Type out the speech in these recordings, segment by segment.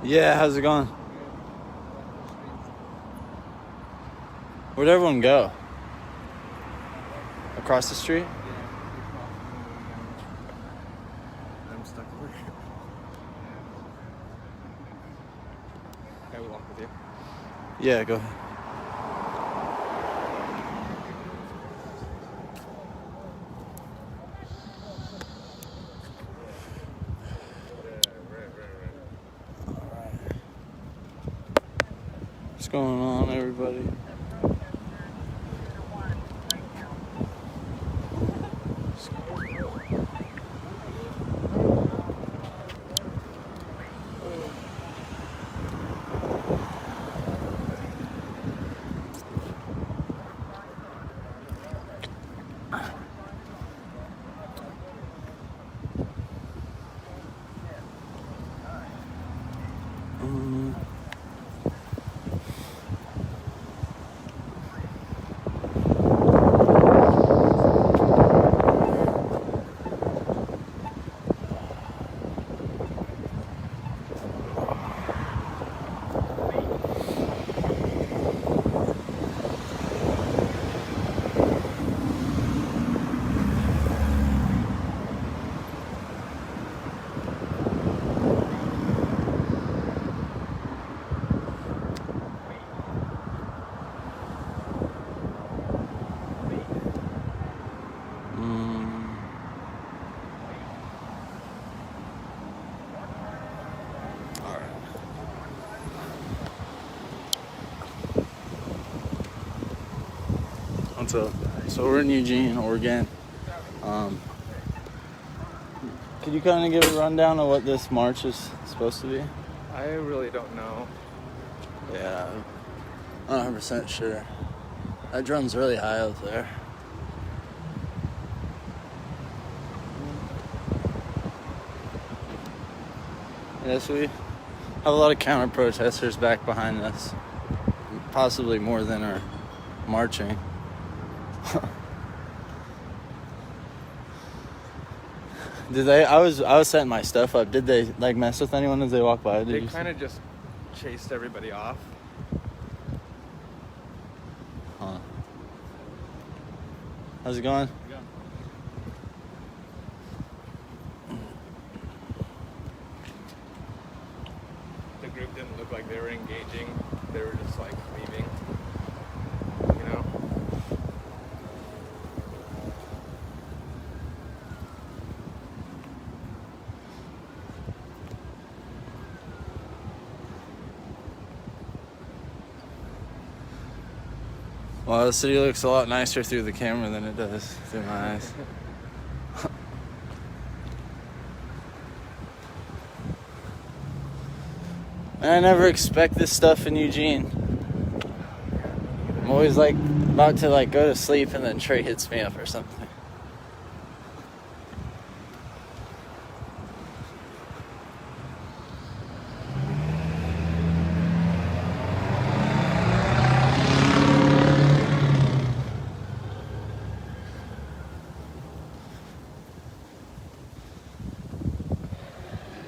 Yeah, how's it going? Where'd everyone go? Across the street? I'm stuck over here. Can I walk with you? Yeah, go ahead. What's going on, everybody? What's up? So we're in Eugene, Oregon. Could you kind of give a rundown of what this march is supposed to be? I really don't know. Yeah, I'm not 100% sure. That drone's really high out there. Yes, we have a lot of counter-protesters back behind us. Possibly more than are marching. Did they? I was setting my stuff up. Did they like mess with anyone as they walked by? They kind of just chased everybody off. Huh. How's it going? The group didn't look like they were engaging. They were just like leaving. You know? Well, the city looks a lot nicer through the camera than it does through my eyes. I never expect this stuff in Eugene. I'm always like about to like go to sleep and then Trey hits me up or something.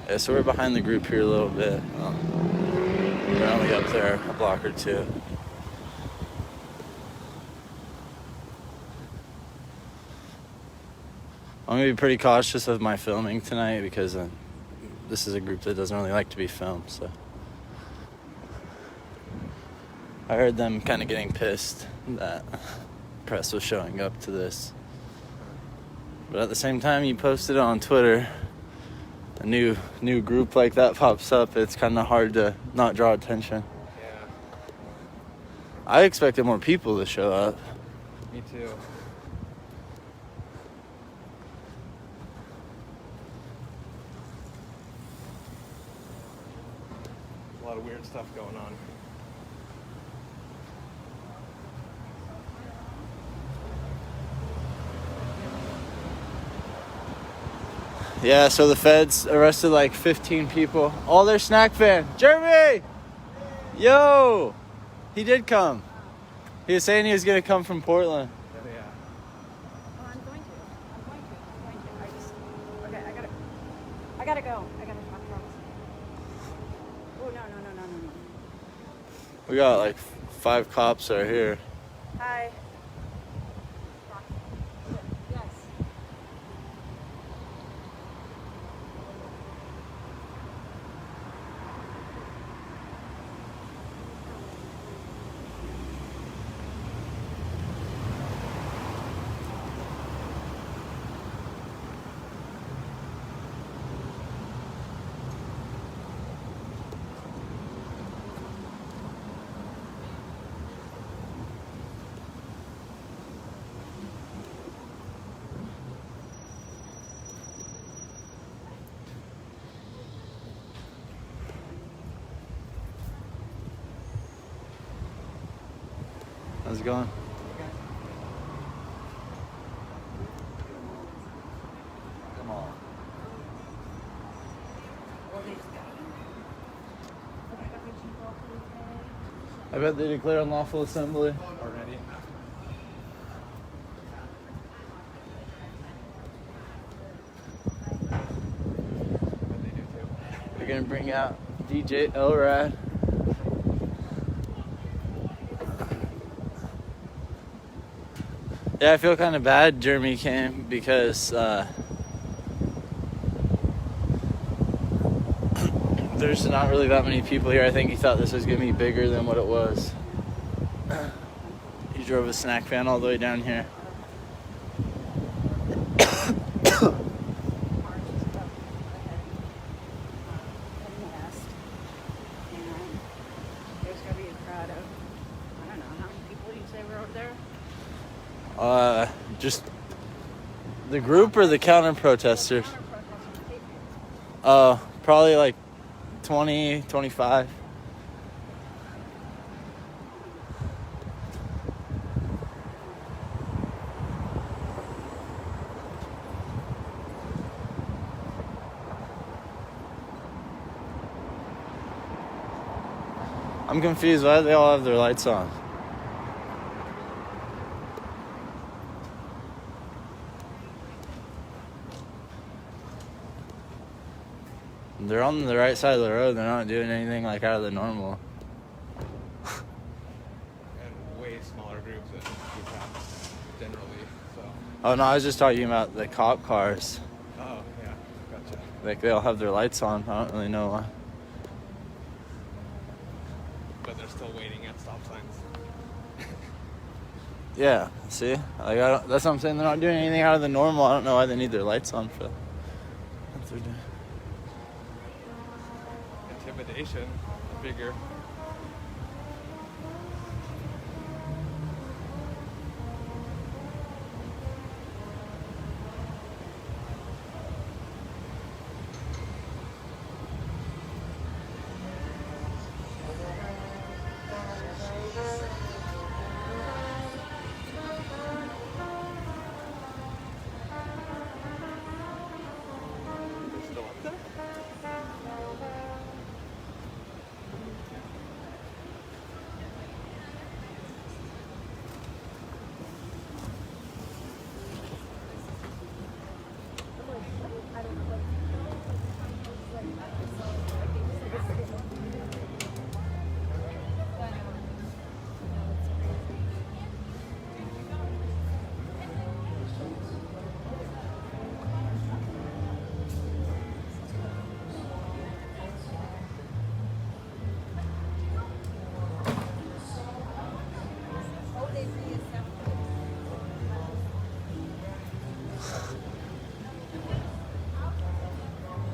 Yeah, so we're behind the group here a little bit. We're only up there a block or two. I'm going to be pretty cautious of my filming tonight because this is a group that doesn't really like to be filmed, so. I heard them kind of getting pissed that press was showing up to this. But at the same time, you posted it on Twitter, a new group like that pops up, it's kind of hard to not draw attention. Yeah. I expected more people to show up. Me too. A lot of weird stuff going on. Yeah, so the feds arrested like 15 people. All their snack van. Jeremy! Yo! He did come. He was saying he was going to come from Portland. Yeah. Oh, I'm going to. I gotta go. I gotta talk to Ross. Oh, We got like 5 cops right here. Hi. Yes. How's it going? Come on. I bet they declare unlawful assembly. Already. But they do too. They're gonna bring out DJ Elrad. Yeah, I feel kind of bad Jeremy came because there's not really that many people here. I think he thought this was gonna be bigger than what it was. He drove a snack van all the way down here. There's gonna be a crowd of, I don't know, how many people do you say were over there? Just the group or the counter protesters? Probably like 20, 25. I'm confused. Why do they all have their lights on? They're on the right side of the road. They're not doing anything like out of the normal. And way smaller groups than we have generally. So. Oh no, I was just talking about the cop cars. Oh yeah, gotcha. Like they all have their lights on. I don't really know why. But they're still waiting at stop signs. Yeah, see? Like that's what I'm saying. They're not doing anything out of the normal. I don't know why they need their lights on for that. What they're doing. Intimidation, bigger. Still up there?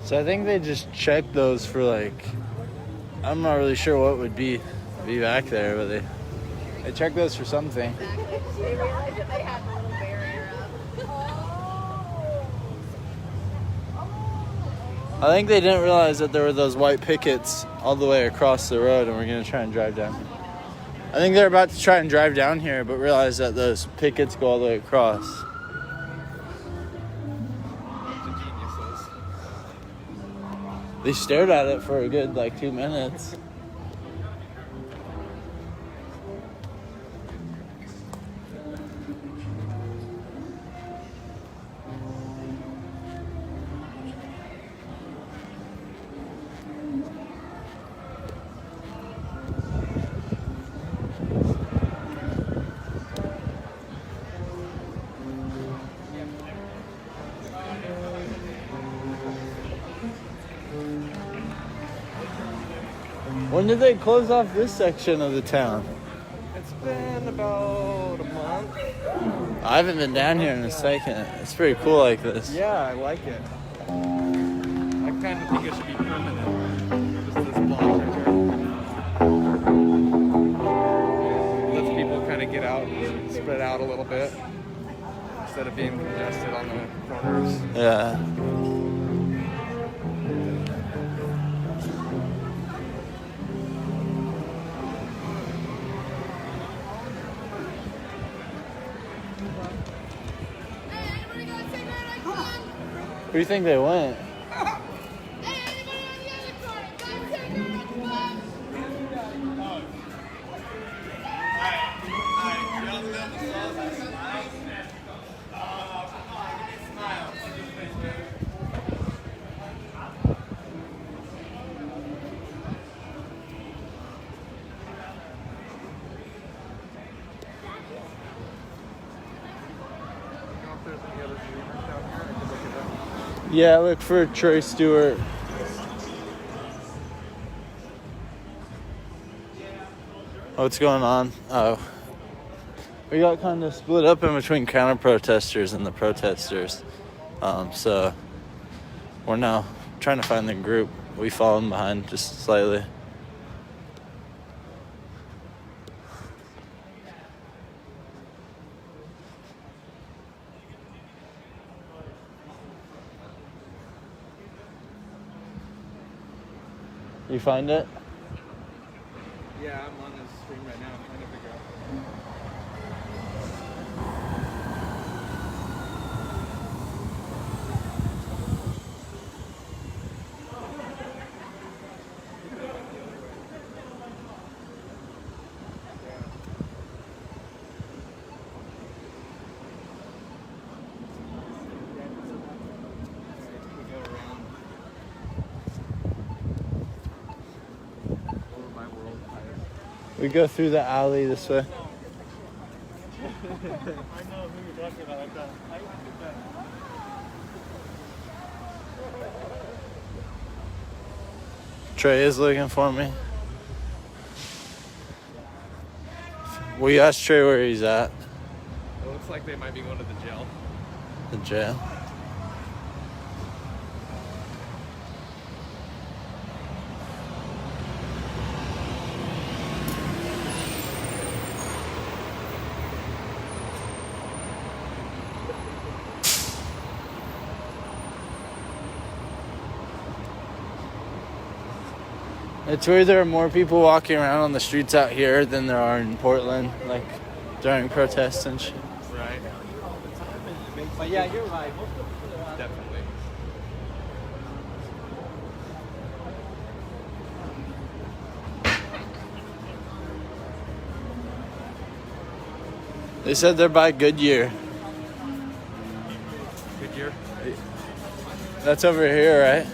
So I think they just checked those for like, I'm not really sure what would be back there, but they checked those for something. They realized that they had a little barrier up. I think they didn't realize that there were those white pickets all the way across the road and we're gonna try and drive down. I think they're about to try and drive down here, but realize that those pickets go all the way across. Geniuses. They stared at it for a good like 2 minutes. When did they close off this section of the town? It's been about a month. I haven't been down here in a second. It's pretty cool like this. Yeah, I like it. I kind of think it should be permanent. Just this block right here. Lets people kind of get out and spread out a little bit instead of being congested on the corners. Yeah. Where do you think they went? Yeah, look for Troy Stewart. What's going on? Oh. We got kind of split up in between counter-protesters and the protesters. So we're now trying to find the group. We fallen behind just slightly. You find it? Yeah, I'm on this stream right now. I'm trying to figure out. We go through the alley this way. I know who you're talking about like that. Trey is looking for me. We asked Trey where he's at. It looks like they might be going to the jail. The jail. It's weird there are more people walking around on the streets out here than there are in Portland, like during protests and shit. Right. But yeah, you're right. Definitely. They said they're by Goodyear. Good year. That's over here, right?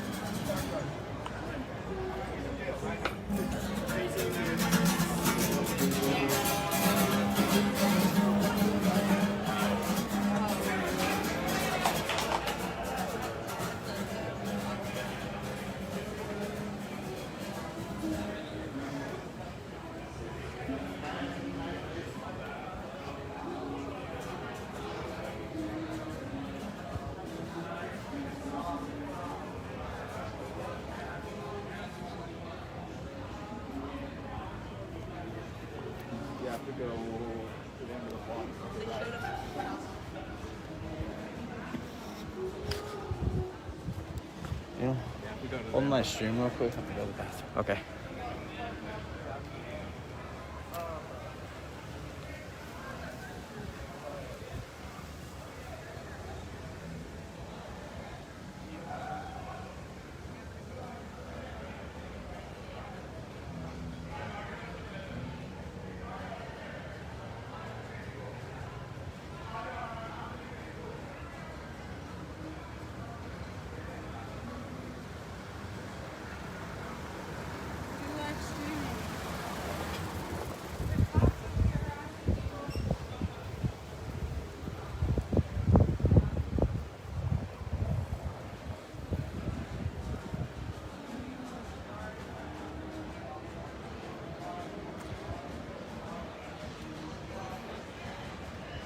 You have to go to the end of the block. Yeah. You have to go to Hold the my stream real quick. I have to go to the bathroom. Okay.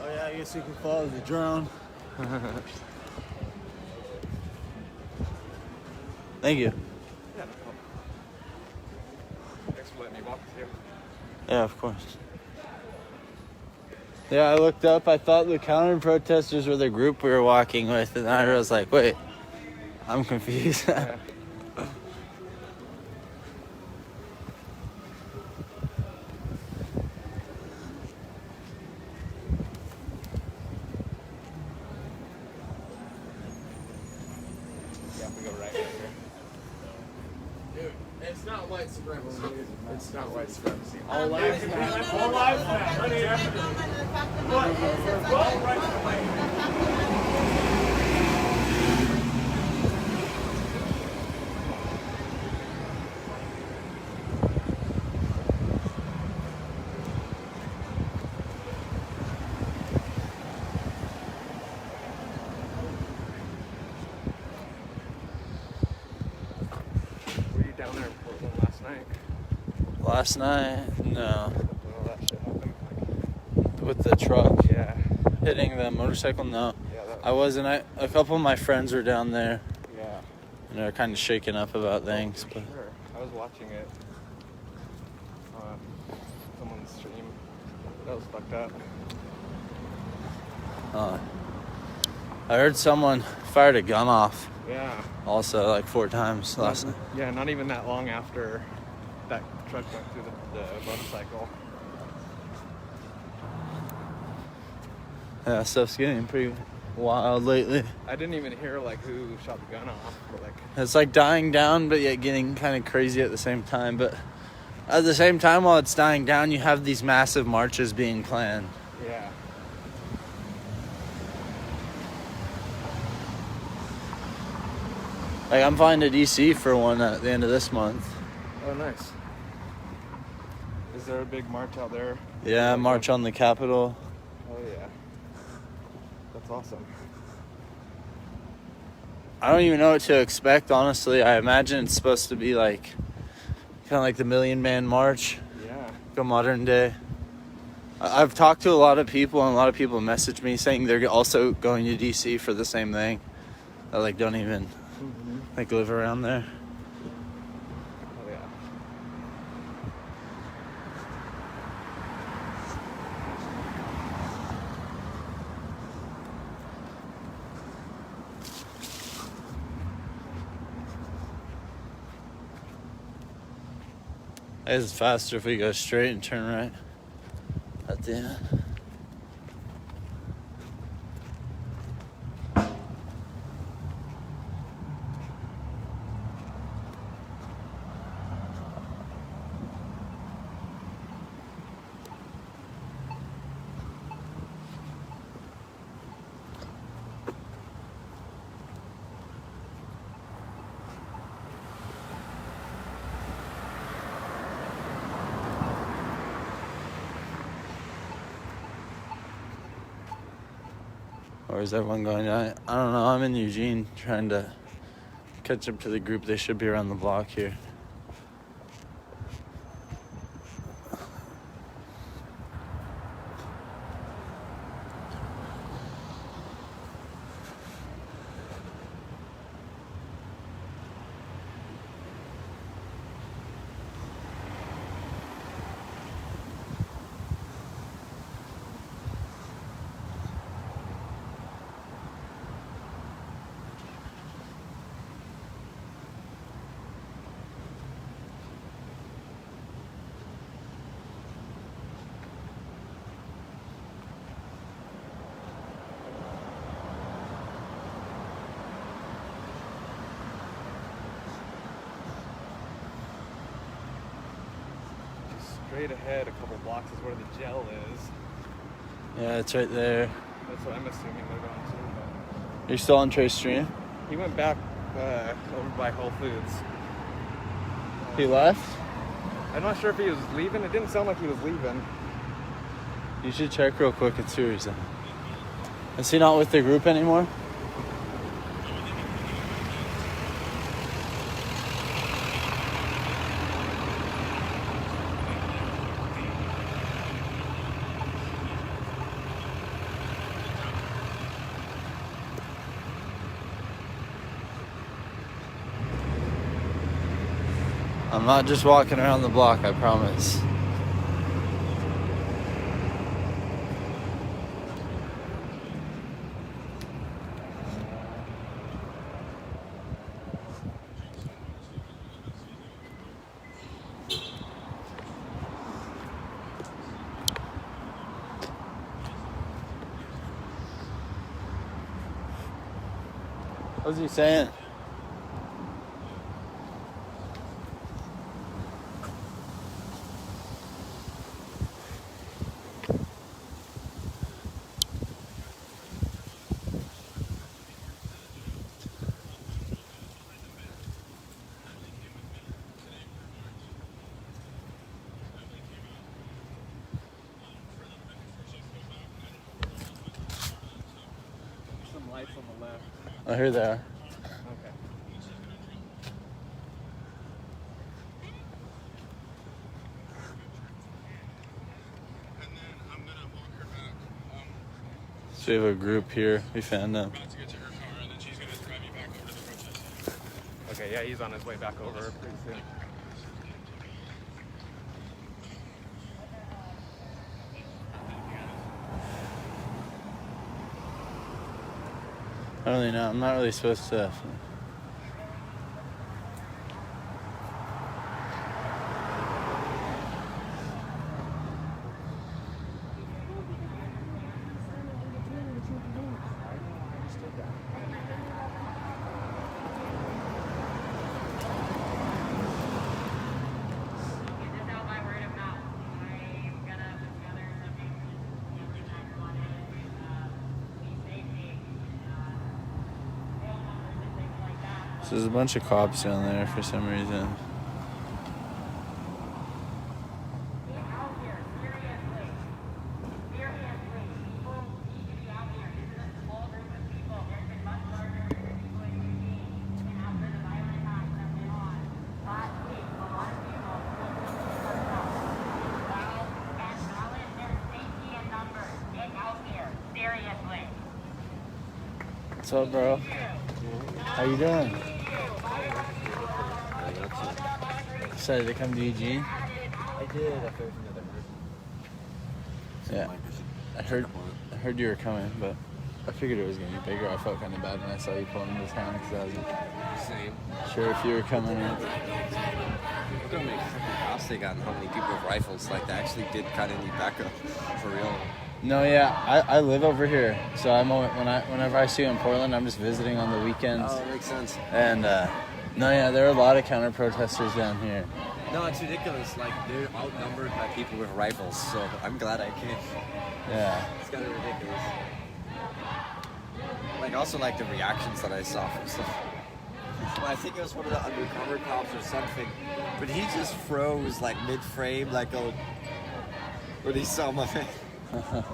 Oh yeah, I guess you can follow the drone. Thank you. Yeah, no problem. Thanks for letting me walk with you. Yeah, of course. Yeah, I looked up. I thought the counter protesters were the group we were walking with, and I was like, wait, I'm confused. Yeah. Yeah, we go right here. Dude, it's not white supremacy. It's not white supremacy. All lives matter. All lives matter. Were you down there in Portland last night? Last night, no. When all that shit happened? With the truck Yeah. hitting the motorcycle, no. Yeah, I wasn't. A couple of my friends were down there, yeah. and they're kind of shaken up about things. But Sure. I was watching it on someone's stream. That was fucked up. I heard someone fired a gun off Yeah. also like 4 times last night. Yeah, not even that long after that truck went through the motorcycle. Yeah, stuff's getting pretty wild lately. I didn't even hear like who shot the gun off, but like It's like dying down, but yet getting kind of crazy at the same time. But at the same time, while it's dying down, you have these massive marches being planned. yeah. Like I'm flying to DC for one at the end of this month. Oh, nice. Is there a big march out there? Yeah, march on the Capitol. Oh yeah. That's awesome. I don't even know what to expect, honestly. I imagine it's supposed to be like kind of like the Million Man March, Yeah. like a modern day. I've talked to a lot of people, and a lot of people message me saying they're also going to DC for the same thing. That like don't even like live around there. Oh yeah. It's faster if we go straight and turn right at the end. Or is everyone going? I don't know. I'm in Eugene trying to catch up to the group. They should be around the block here. Just straight ahead, a couple blocks is where the gel is. Yeah, it's right there. That's what I'm assuming they're going to. You're still on Trace Stream? But he went back over by Whole Foods. He left? I'm not sure if he was leaving. It didn't sound like he was leaving. You should check real quick and see where he's at. Is he not with the group anymore? I'm not just walking around the block, I promise. What's he saying? Some lights on the left. Oh, here they are. Okay. So we have a group here. We found them. Okay, yeah, he's on his way back over pretty soon. I don't really know. I'm not really supposed to. So there's a bunch of cops down there for some reason. What's up, bro? How you doing? Decided to come to Eugene? I did after Yeah. I heard you were coming, but I figured it was gonna be bigger. I felt kind of bad when I saw you pulling into town because I wasn't sure if you were coming in. Look how many cops they got and how many people with rifles. Like, they actually did kind of need backup for real. No, yeah, I live over here, so whenever I see you in Portland, I'm just visiting on the weekends. Oh, that makes sense. And no, yeah, there are a lot of counter protesters down here. No, it's ridiculous. Like, they're outnumbered by people with rifles, so I'm glad I came. Yeah. It's kind of ridiculous. Like, also, like, the reactions that I saw from stuff. Well, I think it was one of the undercover cops or something, but he just froze, like, mid-frame, like, when he saw my face. Hilarious,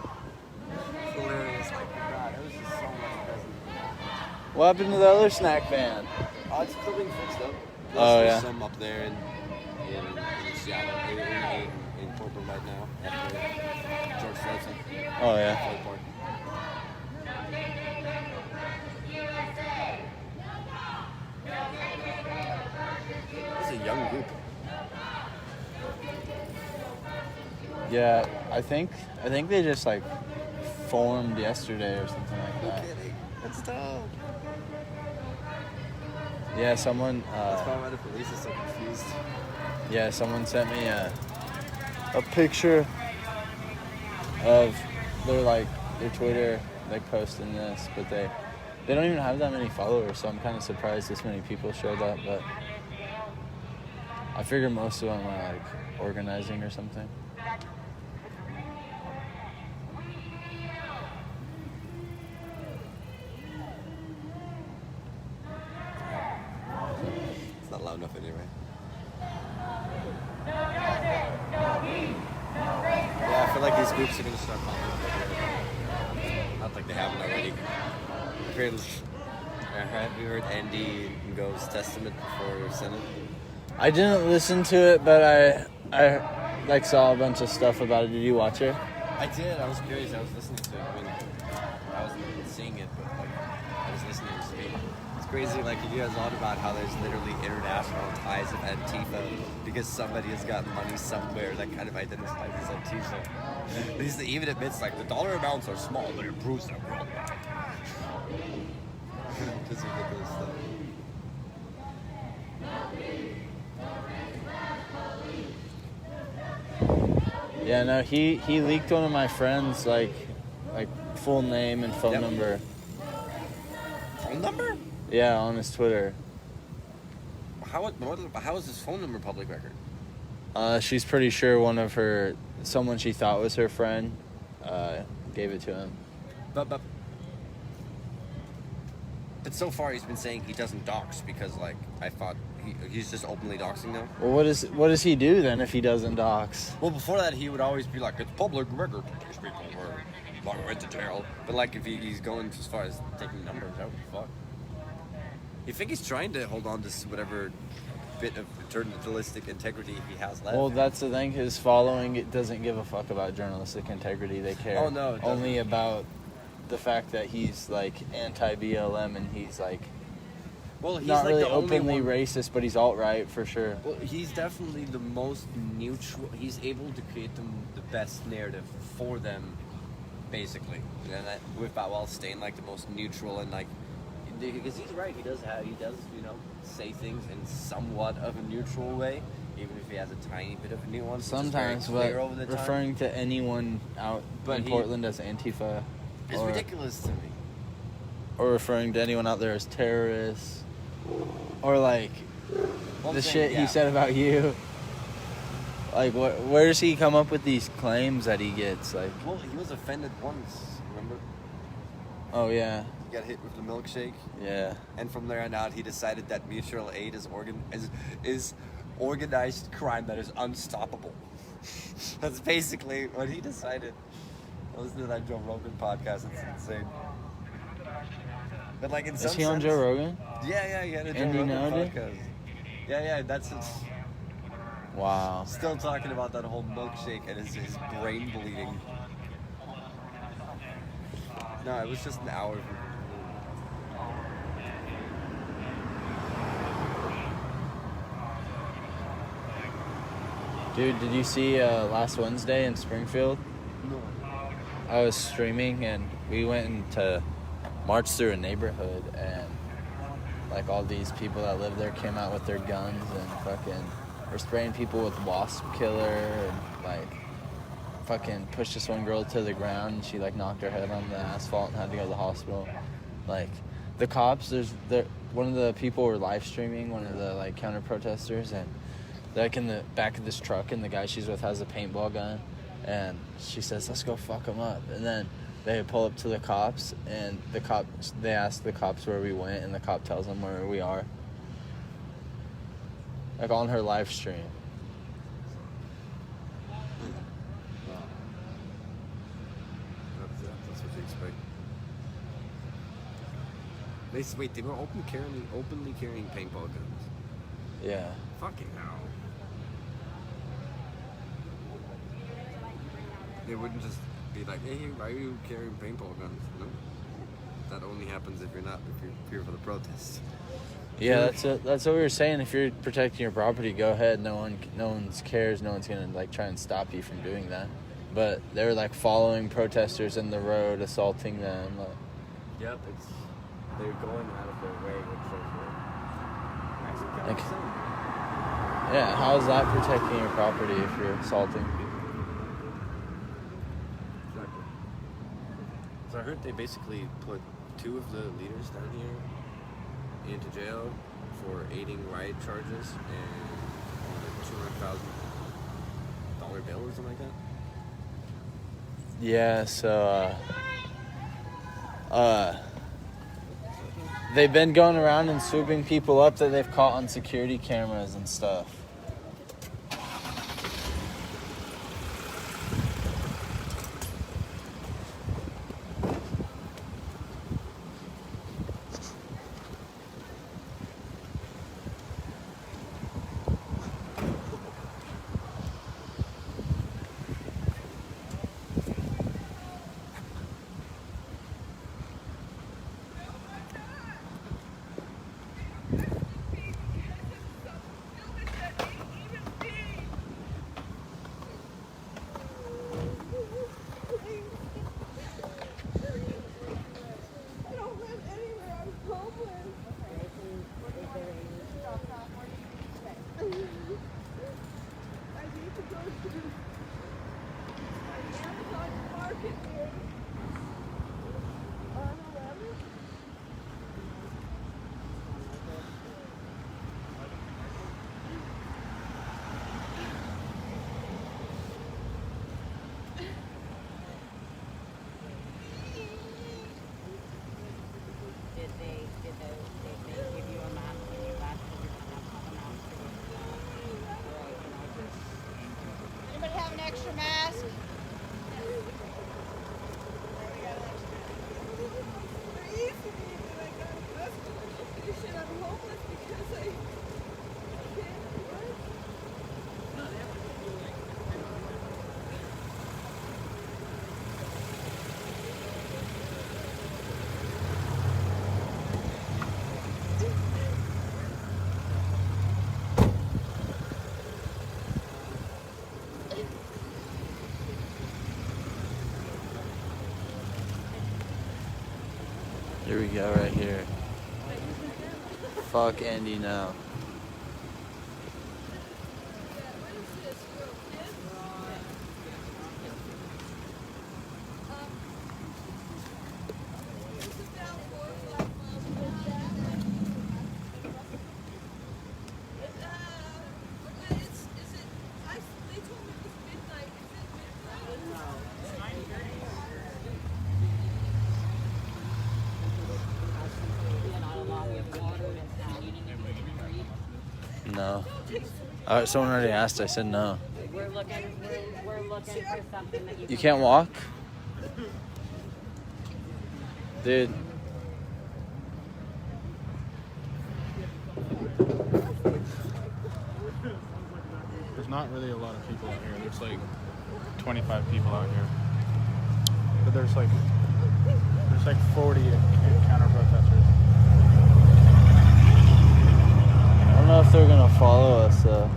like, God, it was just so much present. What happened to the other snack van? Oh, it's still being fixed up. Oh, There's yeah. some up there in Seattle, in Portland right now, after George Floyd. Oh, yeah. It's a young group. Yeah, I think they just like formed yesterday or something like that. Kidding. That's dope. Yeah, someone. That's probably why the police is so confused. Yeah, someone sent me a picture of their Twitter posting this, but they don't even have that many followers, so I'm kind of surprised this many people showed up. But I figure most of them are like organizing or something. It's not loud enough anyway. Yeah, I feel like these groups are gonna start popping up. Not like they haven't already. Apparently, have you heard Andy Ngo's testament before Senate? I didn't listen to it, but I saw a bunch of stuff about it. Did you watch it? I did. I was curious. I was listening to it. I mean, I wasn't seeing it, but I was listening to it. It's crazy. Like he goes on about how there's literally international ties of Antifa because somebody has got money somewhere that kind of identifies as Antifa. He even admits like the dollar amounts are small, but it proves that we're all bad. Just ridiculous stuff. Yeah, no, he leaked one of my friends like full name and phone number. Phone number? Yeah, on his Twitter. How is his phone number public record? She's pretty sure someone she thought was her friend, gave it to him. But so far he's been saying he doesn't dox because like I thought he's just openly doxing now. Well, what does he do then if he doesn't dox? Well, before that he would always be like it's public record. These people went to jail. But like if he's going as far as taking numbers out, fuck. You think he's trying to hold on to whatever bit of journalistic integrity he has left? Well, that's the thing. His following it doesn't give a fuck about journalistic integrity. They care only about the fact that he's like anti-BLM and he's like he's not like really the only openly one... racist, but he's alt-right for sure. Well, he's definitely the most neutral. He's able to create the best narrative for them, basically, and while staying like the most neutral and like. Because he's right, he does say things in somewhat of a neutral way, even if he has a tiny bit of a nuance. Sometimes, but referring to anyone out in Portland as Antifa is ridiculous to me. Or referring to anyone out there as terrorists, or like shit he said about you. Like, where does he come up with these claims that he gets? Like, well, he was offended once. Remember? Oh yeah. Got hit with the milkshake. Yeah. And from there on out, he decided that mutual aid is organized crime that is unstoppable. That's basically what he decided. I listened to that Joe Rogan podcast. It's insane. But like in some sense, is he on Joe Rogan? Yeah, he had a Joe Rogan podcast. Yeah, that's it. Wow. Still talking about that whole milkshake and his brain bleeding. No, it was just an hour. Dude, did you see last Wednesday in Springfield? No. I was streaming and we went to march through a neighborhood and like all these people that live there came out with their guns and fucking were spraying people with wasp killer and like fucking pushed this one girl to the ground and she like knocked her head on the asphalt and had to go to the hospital. Like the cops, one of the people were live streaming, one of the like counter protesters, and they're like in the back of this truck and the guy she's with has a paintball gun and she says, let's go fuck him up. And then they pull up to the cops and they ask the cops where we went and the cop tells them where we are. Like on her live stream. That's what you expect. Wait, they were openly carrying paintball guns. Yeah. Fucking hell. They wouldn't just be like, hey, why are you carrying paintball guns? No. That only happens if you're here for the protest. Yeah, that's what we were saying. If you're protecting your property, go ahead. No one cares. No one's gonna like try and stop you from doing that. But they were like following protesters in the road, assaulting them. Like, yep, they're going out of their way, which is like, yeah, how is that protecting your property if you're assaulting people? Exactly. So I heard they basically put 2 of the leaders down here into jail for aiding riot charges and $200,000 bail or something like that. Yeah, so they've been going around and swooping people up that they've caught on security cameras and stuff. Did they give you a mask when you left? Or did you have a mask to get you out? Anybody have an extra mask? Here we go, right here. Fuck Andy now. No. Someone already asked. I said no. We're looking for something that You can't walk? Dude. There's not really a lot of people out here. There's like 25 people out here. But there's like 40 counter protesters. I don't know if they're gonna follow us though.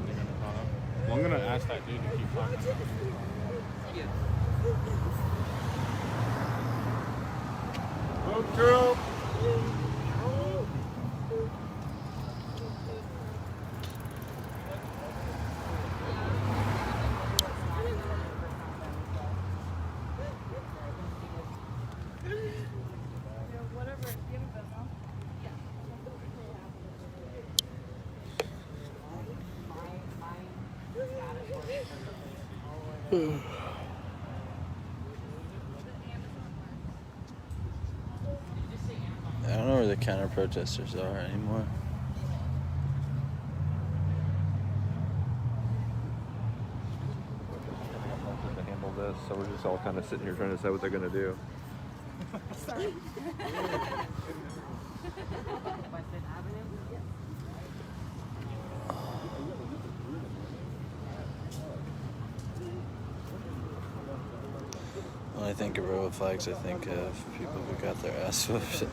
They're gonna follow. Well, I'm gonna ask that dude to keep talking. Look, girl. I don't know where the counter protesters are anymore. To handle this, so we're just all kind of sitting here trying to decide what they're going to do. Sorry. When I think of rebel flags, I think of people who got their ass whipped.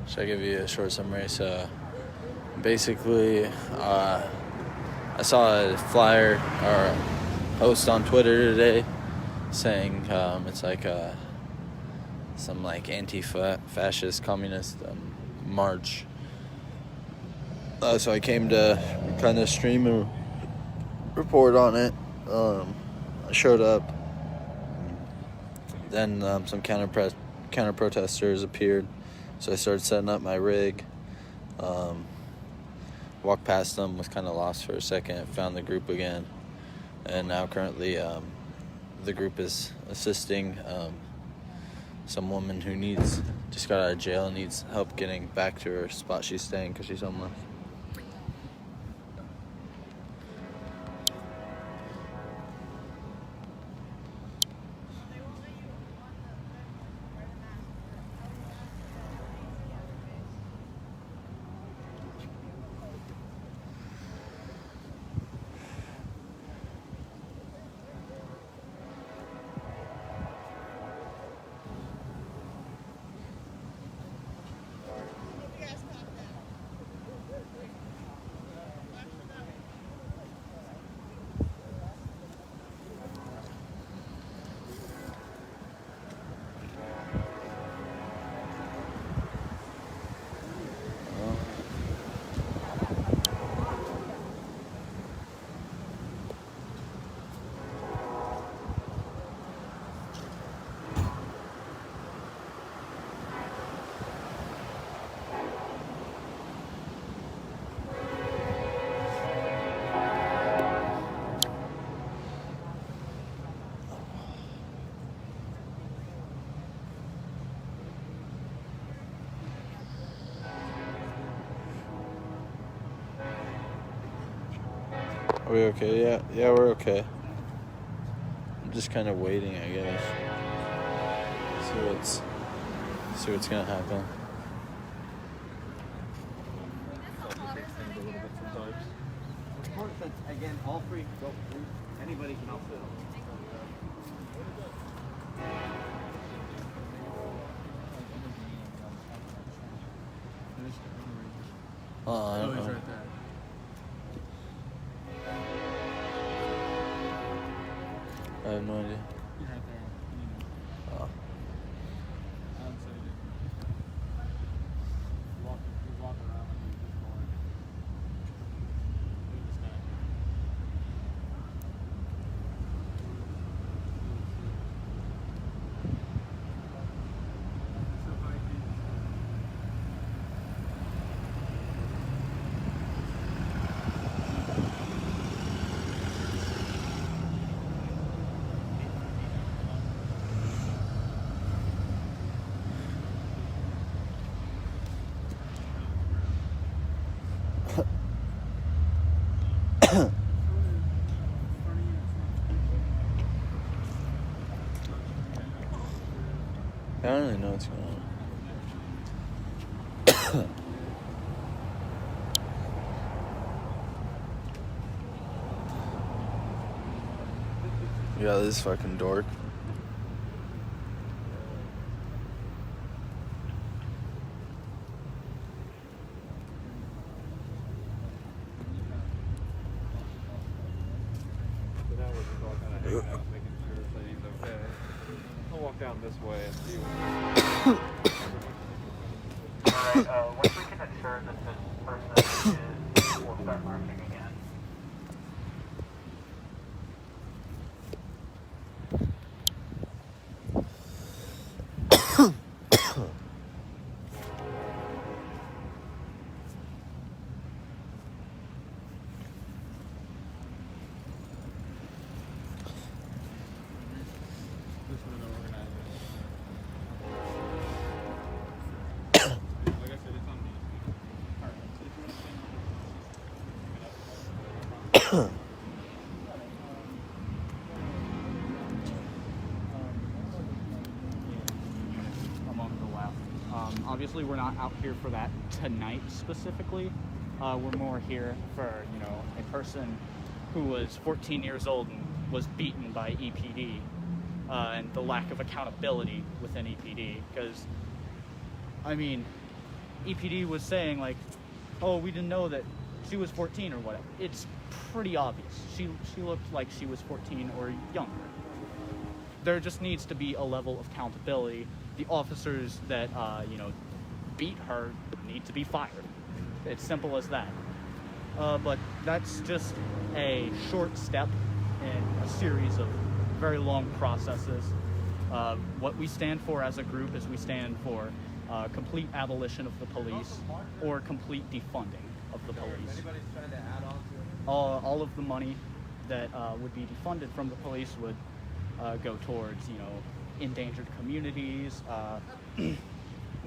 Should I give you a short summary? So, basically, I saw a flyer or a post on Twitter today saying it's like some like anti-fascist communist march. So I came to kind of stream and report on it. I showed up. Then some counter protesters appeared. So I started setting up my rig. Walked past them, was kind of lost for a second, found the group again. And now currently the group is assisting some woman who just got out of jail and needs help getting back to her spot she's staying because she's homeless. we okay? Yeah, we're okay. I'm just kind of waiting, I guess. See what's gonna happen. Again, all free. Go. Anybody can outfit. I don't he's know. right there. I have no idea. He's right there. Oh. I haven't said anything. He's walking around like he's just bored. Look at this guy. I don't really know what's going on. Yeah, this fucking dork. So now we're just all kind of hanging out, making sure that he's okay. I'll walk down this way and see what. Alright, once we can ensure that this person is, we'll start marching again. This one of the organizers. Like I said, it's on me. Alright, so if you want to stand up, among the left. Obviously, we're not out here for that tonight specifically. We're more here for, a person who was 14 years old and was beaten by EPD, and the lack of accountability within EPD. Because, EPD was saying like, "Oh, we didn't know that she was 14 or whatever." It's pretty obvious. She looked like she was 14 or younger. There just needs to be a level of accountability. The officers that, beat her need to be fired. It's simple as that. But that's just a short step in a series of very long processes. What we stand for as a group is we stand for complete abolition of the police or complete defunding of the police. All of the money that would be defunded from the police would go towards, endangered communities,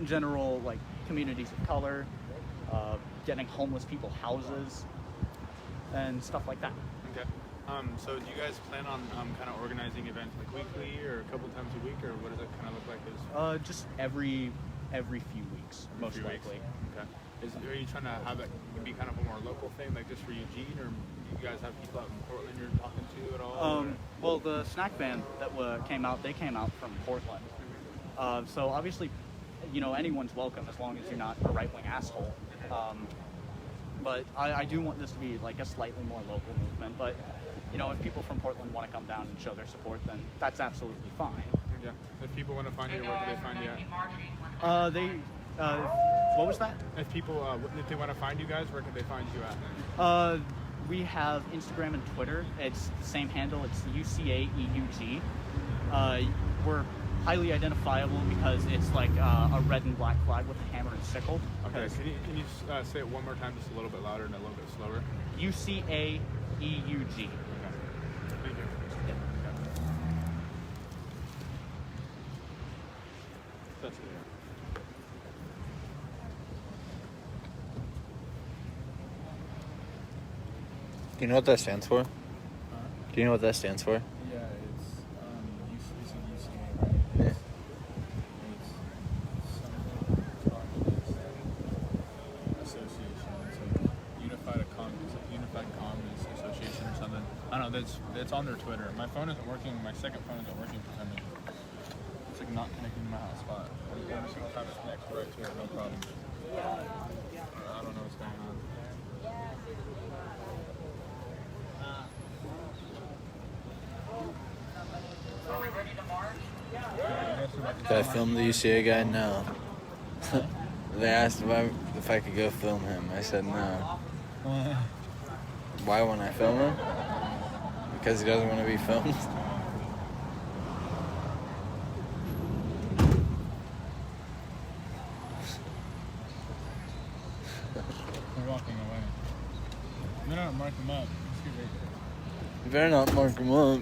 general, communities of color, getting homeless people houses, and stuff like that. okay. So do you guys plan on kind of organizing events like weekly or a couple times a week, or what does it kind of look like? Just every few weeks, most Few weeks. likely. Okay. Are you trying to have it be kind of a more local thing, like just for Eugene, or you guys have people out in Portland you're talking to at all? Well, the snack band that came out from Portland. So obviously, anyone's welcome as long as you're not a right-wing asshole. But I do want this to be like a slightly more local movement. But, if people from Portland want to come down and show their support, then that's absolutely fine. Yeah. If people want to find you, where do they find you at? What was that? If they want to find you guys, where can they find you at? We have Instagram and Twitter. It's the same handle. It's UCAEUG. We're highly identifiable because it's like a red and black flag with a hammer and sickle. Okay, can you say it one more time, just a little bit louder and a little bit slower? UCAEUG. Okay. Thank you. That's good. Do you know what that stands for? Do you know what that stands for? Yeah, it's UCA, right? Yeah. It's something association. It's like Unified Communist Association or something. I don't know. That's on their Twitter. My phone isn't working. My second phone isn't working for some reason. It's like not connecting to my hotspot. Every single time it connects right to it, no problem. I don't know what's going on. Did I film the UCA guy? No. They asked if I could go film him. I said no. Why won't I film him? Because he doesn't want to be filmed. We're walking away. You better not mark them up. You better not mark him up.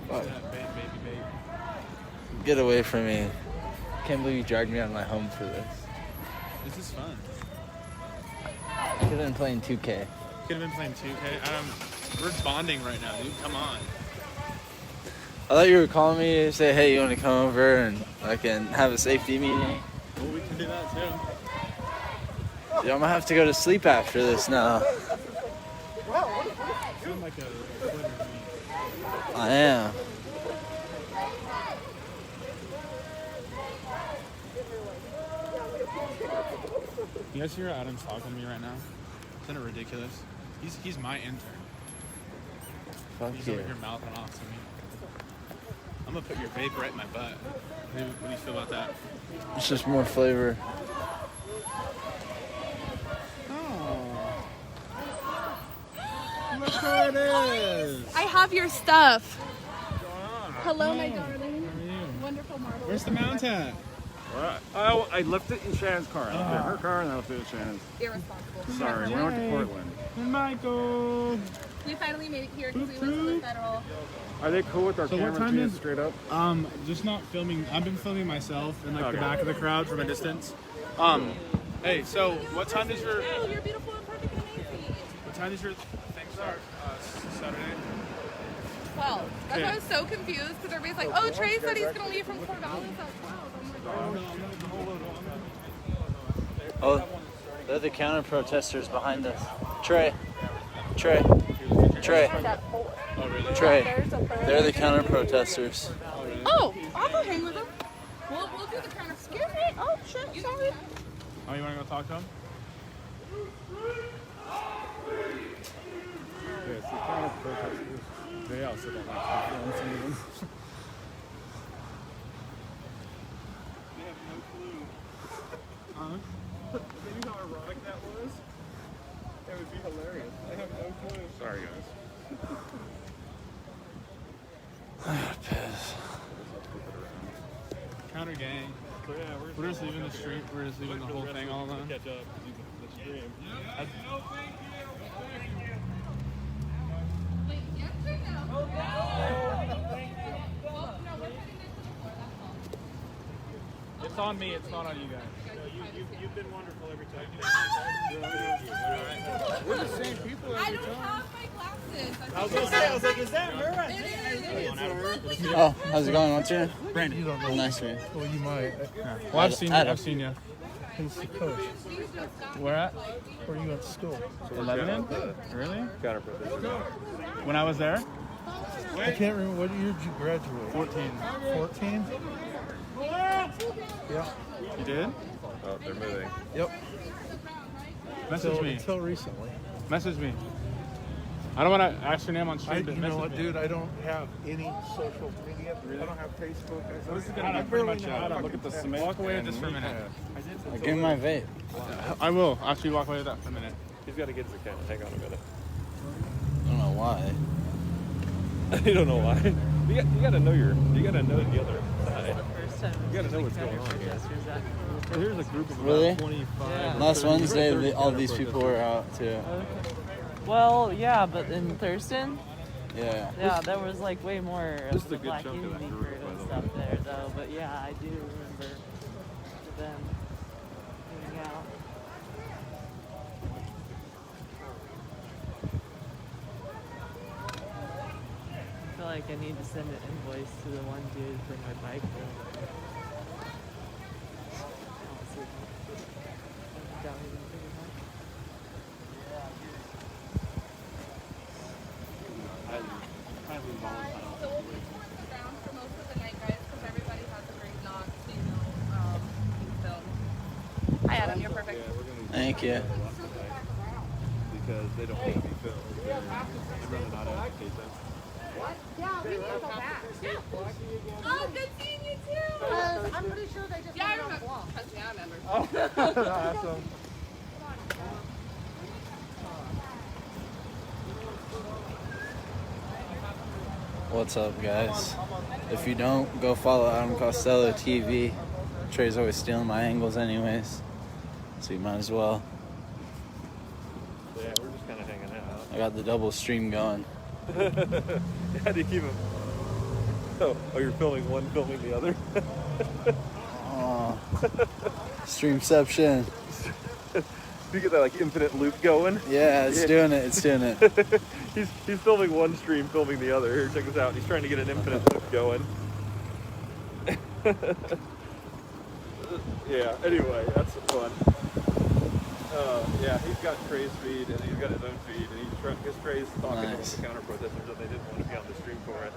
Fuck. Get away from me. I can't believe you dragged me out of my home for this. This is fun. I could have been playing 2K. Could have been playing 2K. We're bonding right now, dude. Come on. I thought you were calling me to say, hey, you want to come over and I can have a safety meeting? Well, we can do that too. Dude, I'm gonna have to go to sleep after this now. Sound like a Twitter tweet. I am. You guys hear Adam's talking to me right now? Isn't it ridiculous? He's my intern. Fuck He's you. over here mouthing off to me. I'm gonna put your vape right in my butt. What do you feel about that? It's just more flavor. Oh. Look who it is! I have your stuff. What's going on? Hello, my Hey, darling. How are you? Wonderful marble. Where's the mount at? Oh, I left it in Shannon's car. I left it in her car and I left it in Shannon's. Irresponsible. Sorry, we went to Portland. And Michael! We finally made it here because we went to the federal. Are they cool with our So what camera time being is- straight up? Just not filming. I've been filming myself in like Okay. the back of the crowd from a distance. Hey, so what time does your Oh, you're beautiful and perfect and amazing. what time does your thing start? Saturday. 12. That's why I was so confused because everybody's like, oh, Trey said he's going to leave from Corvallis at 12. I'm like, oh. Oh, they're the counter protesters behind us. Trey. Trey. Trey. Oh really? Trey. They're the counter protesters. Oh, I'll go hang with them. We'll do the kind of. Excuse me. Oh, shit. Sorry. Oh, you want to go talk to him? Yeah, it's the kind of protesters. They also don't like to film some of them. They have no clue. Maybe how ironic that was? It would be hilarious. They have no clue. Sorry, guys. Counter gang. So, yeah, We're just leaving the street. We're just leaving the whole thing all alone. catch up. The stream. Wait, yes or no? Oh, no. Well, no, we're heading next door, that's all. It's on me. It's not on you guys. You've been wonderful every time. We're the same people I every don't time. have my glasses. I was gonna say, I was like, is that her? It is. Oh, how's it going? What's your name? Brandon. You don't know. Nice to meet you. Well, you might. Well, I've seen you. Adam. I've seen you. Who's the coach? Where at? Where you went to school? Lebanon? Really? Counter protesters. When I was there? I can't remember. What year did you graduate? 14. 14? Yeah. You did? Oh, they're moving. Yep. Message me. Until recently. Message me. I don't want to ask your name on stream. You know what, dude? I don't have any social media. I don't have Facebook. So this is I gonna be barely pretty much know how to look at the cement. Walk away with and this for a meat minute. pad. Give me my vape. I will. After you walk away with that for a minute. He's got to get his account. Hang on a minute. I don't know why. You don't know why. You gotta know the other side. You gotta know what's going on here. So here's a group of about Really? 25. Last Wednesday, 30 all these people were out too. Well, yeah, but in Thurston, Yeah. there was like way more This of is a the good Black chunk of that Unity group, crew by and the stuff there, though. But yeah, I do remember them hanging out. like I need to send an invoice to the one dude for my bike bill. So we'll be around for most of the night, guys, because everybody has agreed not to film. Hi, Adam. You're perfect. Thank you. Because they don't want to be filmed. They'd rather not advocate them. What? Yeah, we need to go back. Oh, good seeing you too. I'm pretty sure they just I remember. Trust me, I remember. Oh, awesome. What's up, guys? If you don't, go follow AdamnCostelloTV. Trey's always stealing my angles anyways, so you might as well. Yeah, we're just kind of hanging out. I got the double stream going. How do you keep them? Oh, you're filming one, filming the other? Oh, streamception. You get that like infinite loop going? Yeah, it's doing it. It's doing it. He's filming one stream, filming the other. Here, check this out. He's trying to get an infinite loop going. Yeah. Anyway, that's fun. Yeah, he's got Trey's feed and he's got his own feed, and because Trey's talking about the counter protesters and they didn't want to be on the stream for it.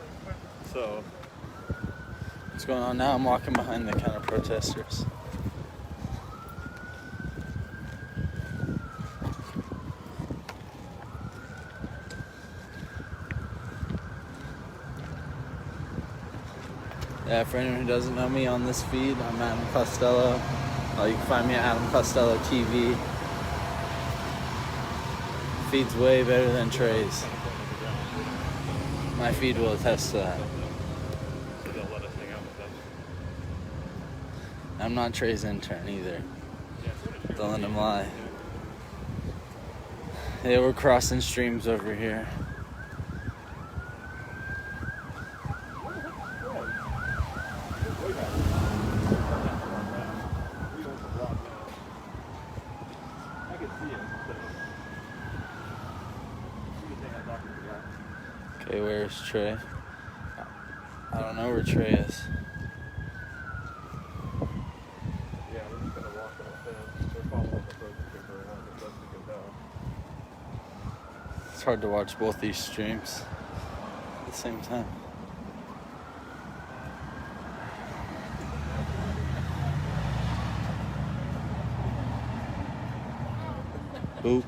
So. What's going on now? I'm walking behind the counter protesters. Yeah, for anyone who doesn't know me on this feed, I'm Adam Costello. You can find me at AdamnCostelloTV. Feed's way better than Trey's. My feed will attest to that. So they'll let us hang out with them. I'm not Trey's intern either. Don't let him lie. Yeah, we're crossing streams over here. Okay, where's Trey? I don't know where Trey is. Yeah, we're just gonna walk on the fence. They're following the frozen timber and as best we can go. It's hard to watch both these streams at the same time. Boop.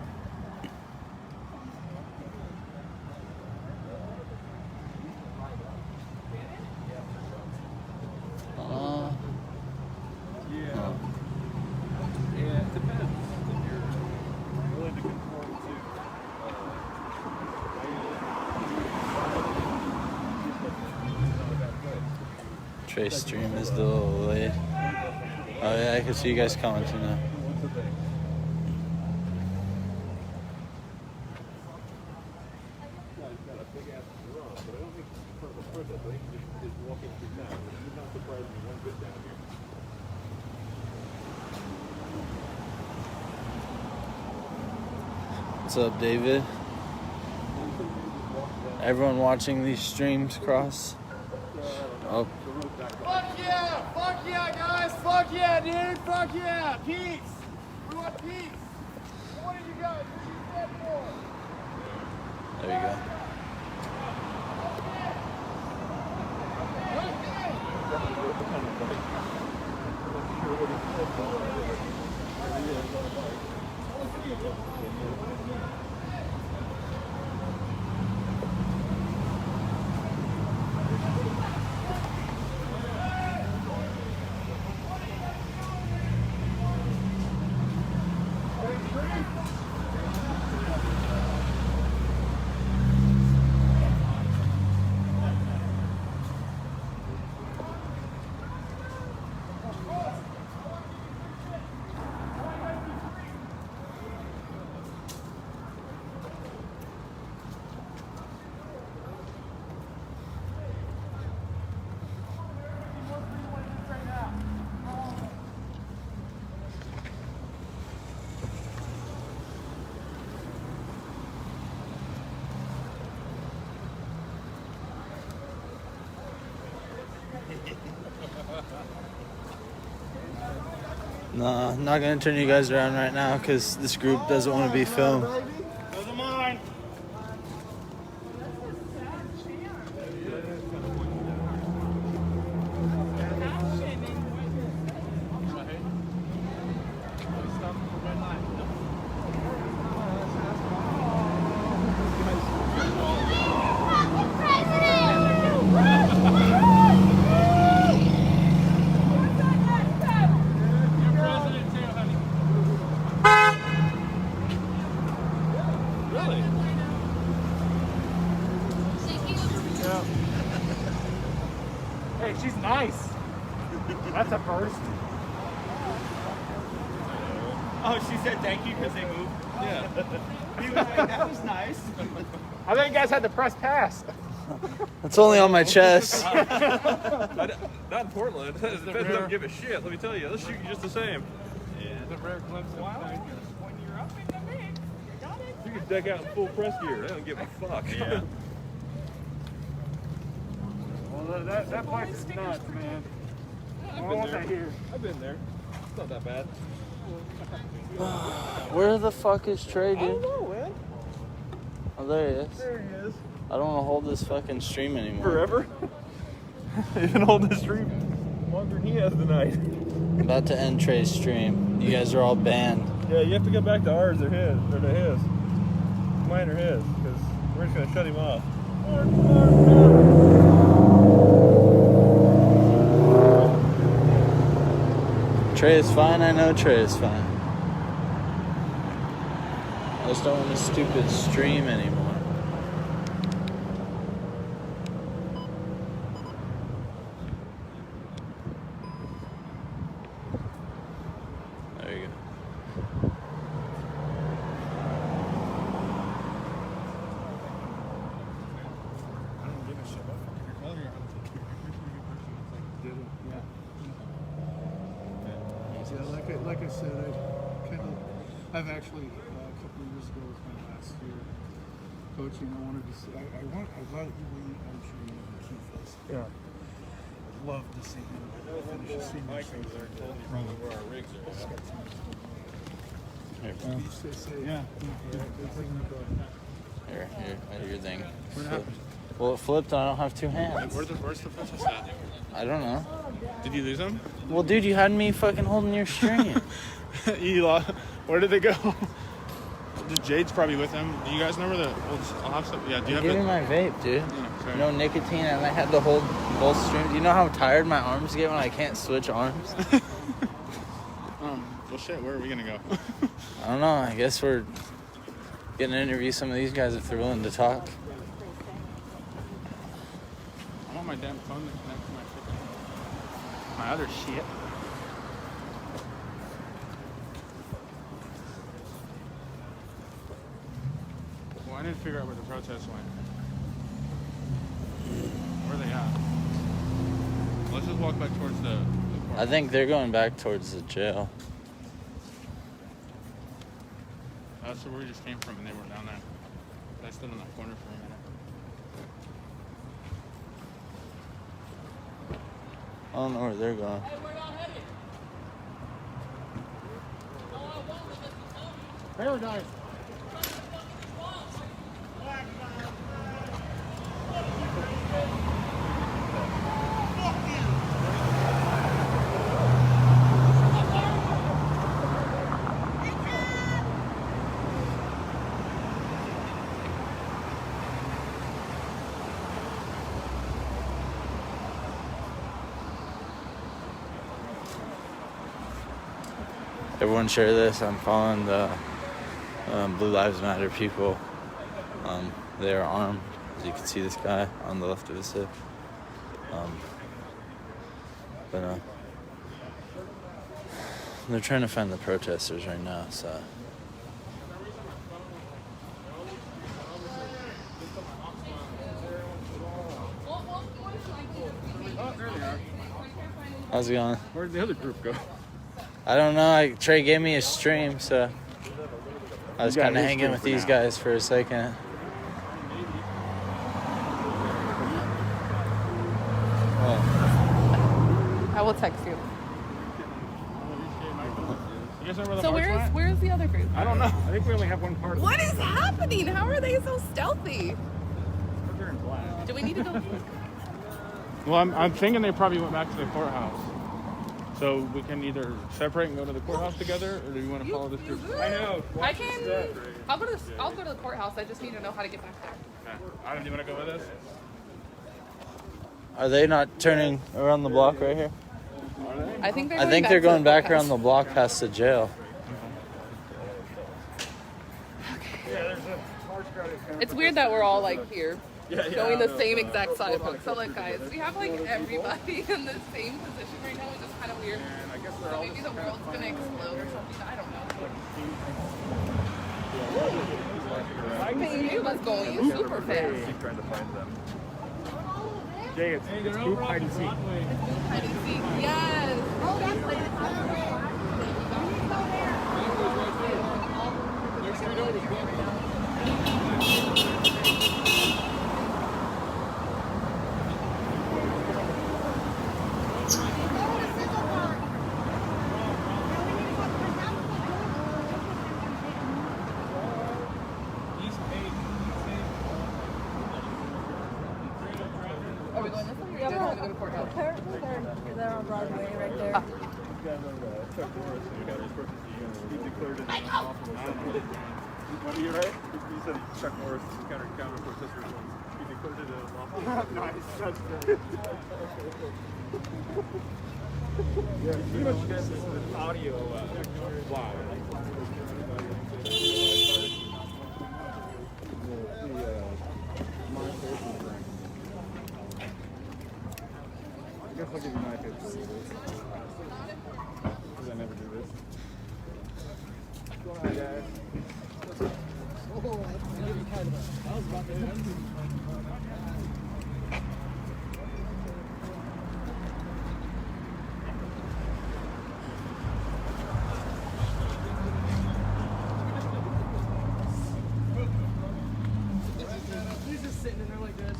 Yeah, it depends if you're willing to conform to Trey's stream is delayed. Oh yeah, I can see you guys commenting now. What's up, David? Everyone watching these streams cross? Oh. Fuck yeah, guys! Fuck yeah, dude! Fuck yeah! Peace! We want peace! What did you guys? What you stand for? There you go. No, I'm not gonna turn you guys around right now because this group doesn't want to be filmed. Those are mine. Hey, she's nice. That's a first. Oh, she said thank you because they moved. Yeah. He was like, that was nice. I thought you guys had to press pass. It's only on my chest. Not in Portland. The feds don't give a shit. Let me tell you, they'll shoot you just the same. The rare glimpse of time. When you're up in the mix, you got it. You can deck out in full press gear. They don't give a fuck. Yeah. Well, that place is nuts, man. I don't want that here. I've been there. It's not that bad. Where the fuck is Trey, I dude? don't know, man. Oh, there he is. There he is. I don't want to hold this fucking stream anymore. Forever? You've been holding this stream longer than he has tonight. I'm about to end Trey's stream. You guys are all banned. Yeah, you have to go back to ours or his, or to his. Mine or his, because we're just going to shut him off. Trey is fine. I know Trey is fine. I just don't want a stupid stream anymore. There you go. I don't give a shit about fucking your color. Yeah, like I said, I've actually a couple of years ago was my last year coaching. I wanted to see. I thought I'm sure you know who Keith is. Yeah. I'd love to see him finish his senior season. Where our rigs are at. Here, Beach, they say. Yeah. Here, your thing. What happened? Well, it flipped and I don't have two hands. Where's the princess at? I don't know. Did you lose them? Well, dude, you had me fucking holding your stream. Where did they go? Jade's probably with him. Do you guys remember the old? I'll have some. Yeah. Do you have Give me the? my vape, dude. Yeah, sorry. No nicotine, and I had to hold both streams. You know how tired my arms get when I can't switch arms? Well, shit. Where are we gonna go? I don't know. I guess we're getting to interview some of these guys if they're willing to talk. I want my damn phone to connect to my other shit. Well, I need to figure out where the protest went. Where are they at? Let's just walk back towards the I think they're going back towards the jail. That's where we just came from, and they were down there. I stood in that corner for a minute. I don't know where they're going. Paradise. Everyone share this. I'm following the Blue Lives Matter people. They are armed. As you can see this guy on the left of his hip. But they're trying to find the protesters right now, so. How's it going? Where'd the other group go? I don't know. Trey gave me a stream, so I was kind of hanging with these guys for a second. will text you. You guys know where the So march went? where's the other group? I don't know. I think we only have one part. What is happening? How are they so stealthy? They're in black. Do we need to go? Well, I'm thinking they probably went back to the courthouse. So we can either separate and go to the courthouse together, or do you want to follow this group? I know. I can. I'll go to the courthouse. I just need to know how to get back there. Adam, do you want to go with us? Are they not turning around the block right here? I think they're. I think they're going back around the block past the jail. It's weird that we're all like here, going the same exact sidewalk. So like, guys, we have like everybody in the same position right now, which is kind of weird. So maybe the world's gonna explode or something. I don't know. Baby, let's go. You super fast. Trying to find them. Jay, it's group hide and seek. Hide and seek. Yes. Oh, that's like Are we going this way? Or are you guys going to go to courthouse? They're on Broadway right there. You guys know Chuck Norris, he declared it an unlawful assembly. You're right? You said Chuck Norris is counter protesters once. He declared it an unlawful assembly. Nice, that's great. Yeah, pretty much this is an audio wow. I guess I'll give you my pitch for this. Because I never do this. What's going on, guys? He's just sitting in there like this.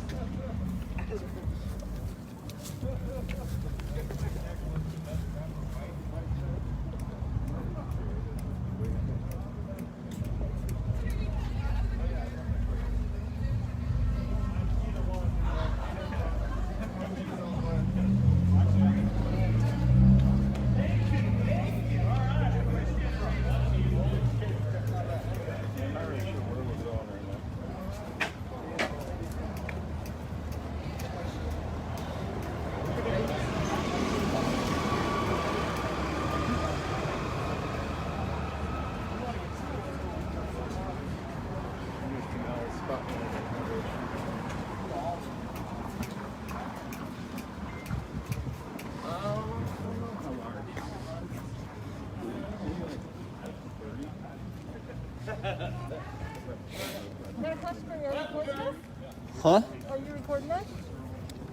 Huh? Are you recording this?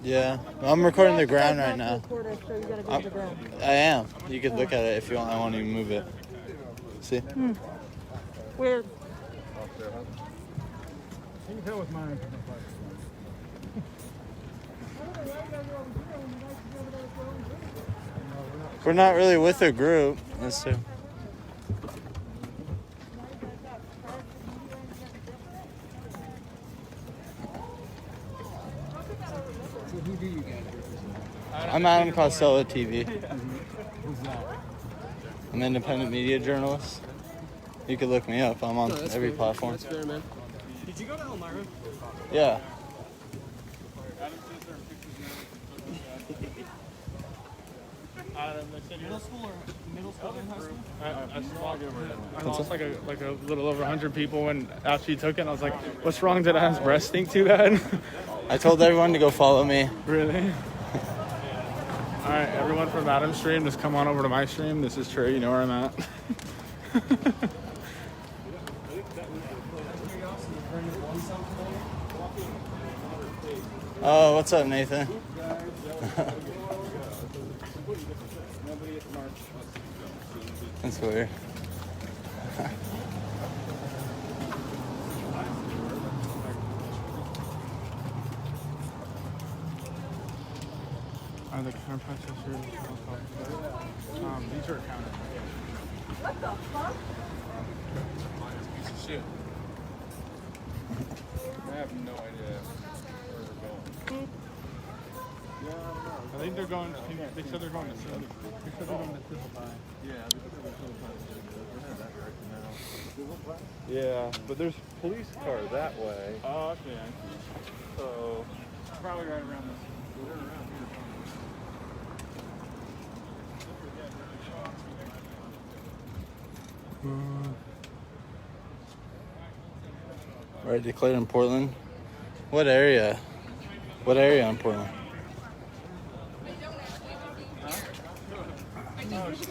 Yeah. I'm recording the ground right now. Recorder, so you gotta go to the ground. I am. You could look at it if you want. I won't even move it. See? Weird. You can tell with mine. We're not really with a group. That's true. Who do you guys represent? I'm AdamnCostelloTV. Who's that? I'm an independent media journalist. You could look me up. I'm on every platform. That's fair, man. Did you go to Elmira? Yeah. Middle school or high school? I lost like a little over 100 people, and after you took it, I was like, "What's wrong? Did Adam's breast stink too bad?" I told everyone to go follow me. Really? All right, everyone from Adam's stream, just come on over to my stream. This is Trey. You know where I'm at. Oh, what's up, Nathan? That's weird. Are the car processors? These are accounted. What the fuck? Piece of shit. I have no idea where we're going. I think they're going. They said they're going to Silver. They said they're going to Silver. Yeah, they're that direction now. Yeah, but there's police cars that way. Oh, okay. I see. So Probably right around this. they're around here. Right, declared in Portland. What area? What area in Portland?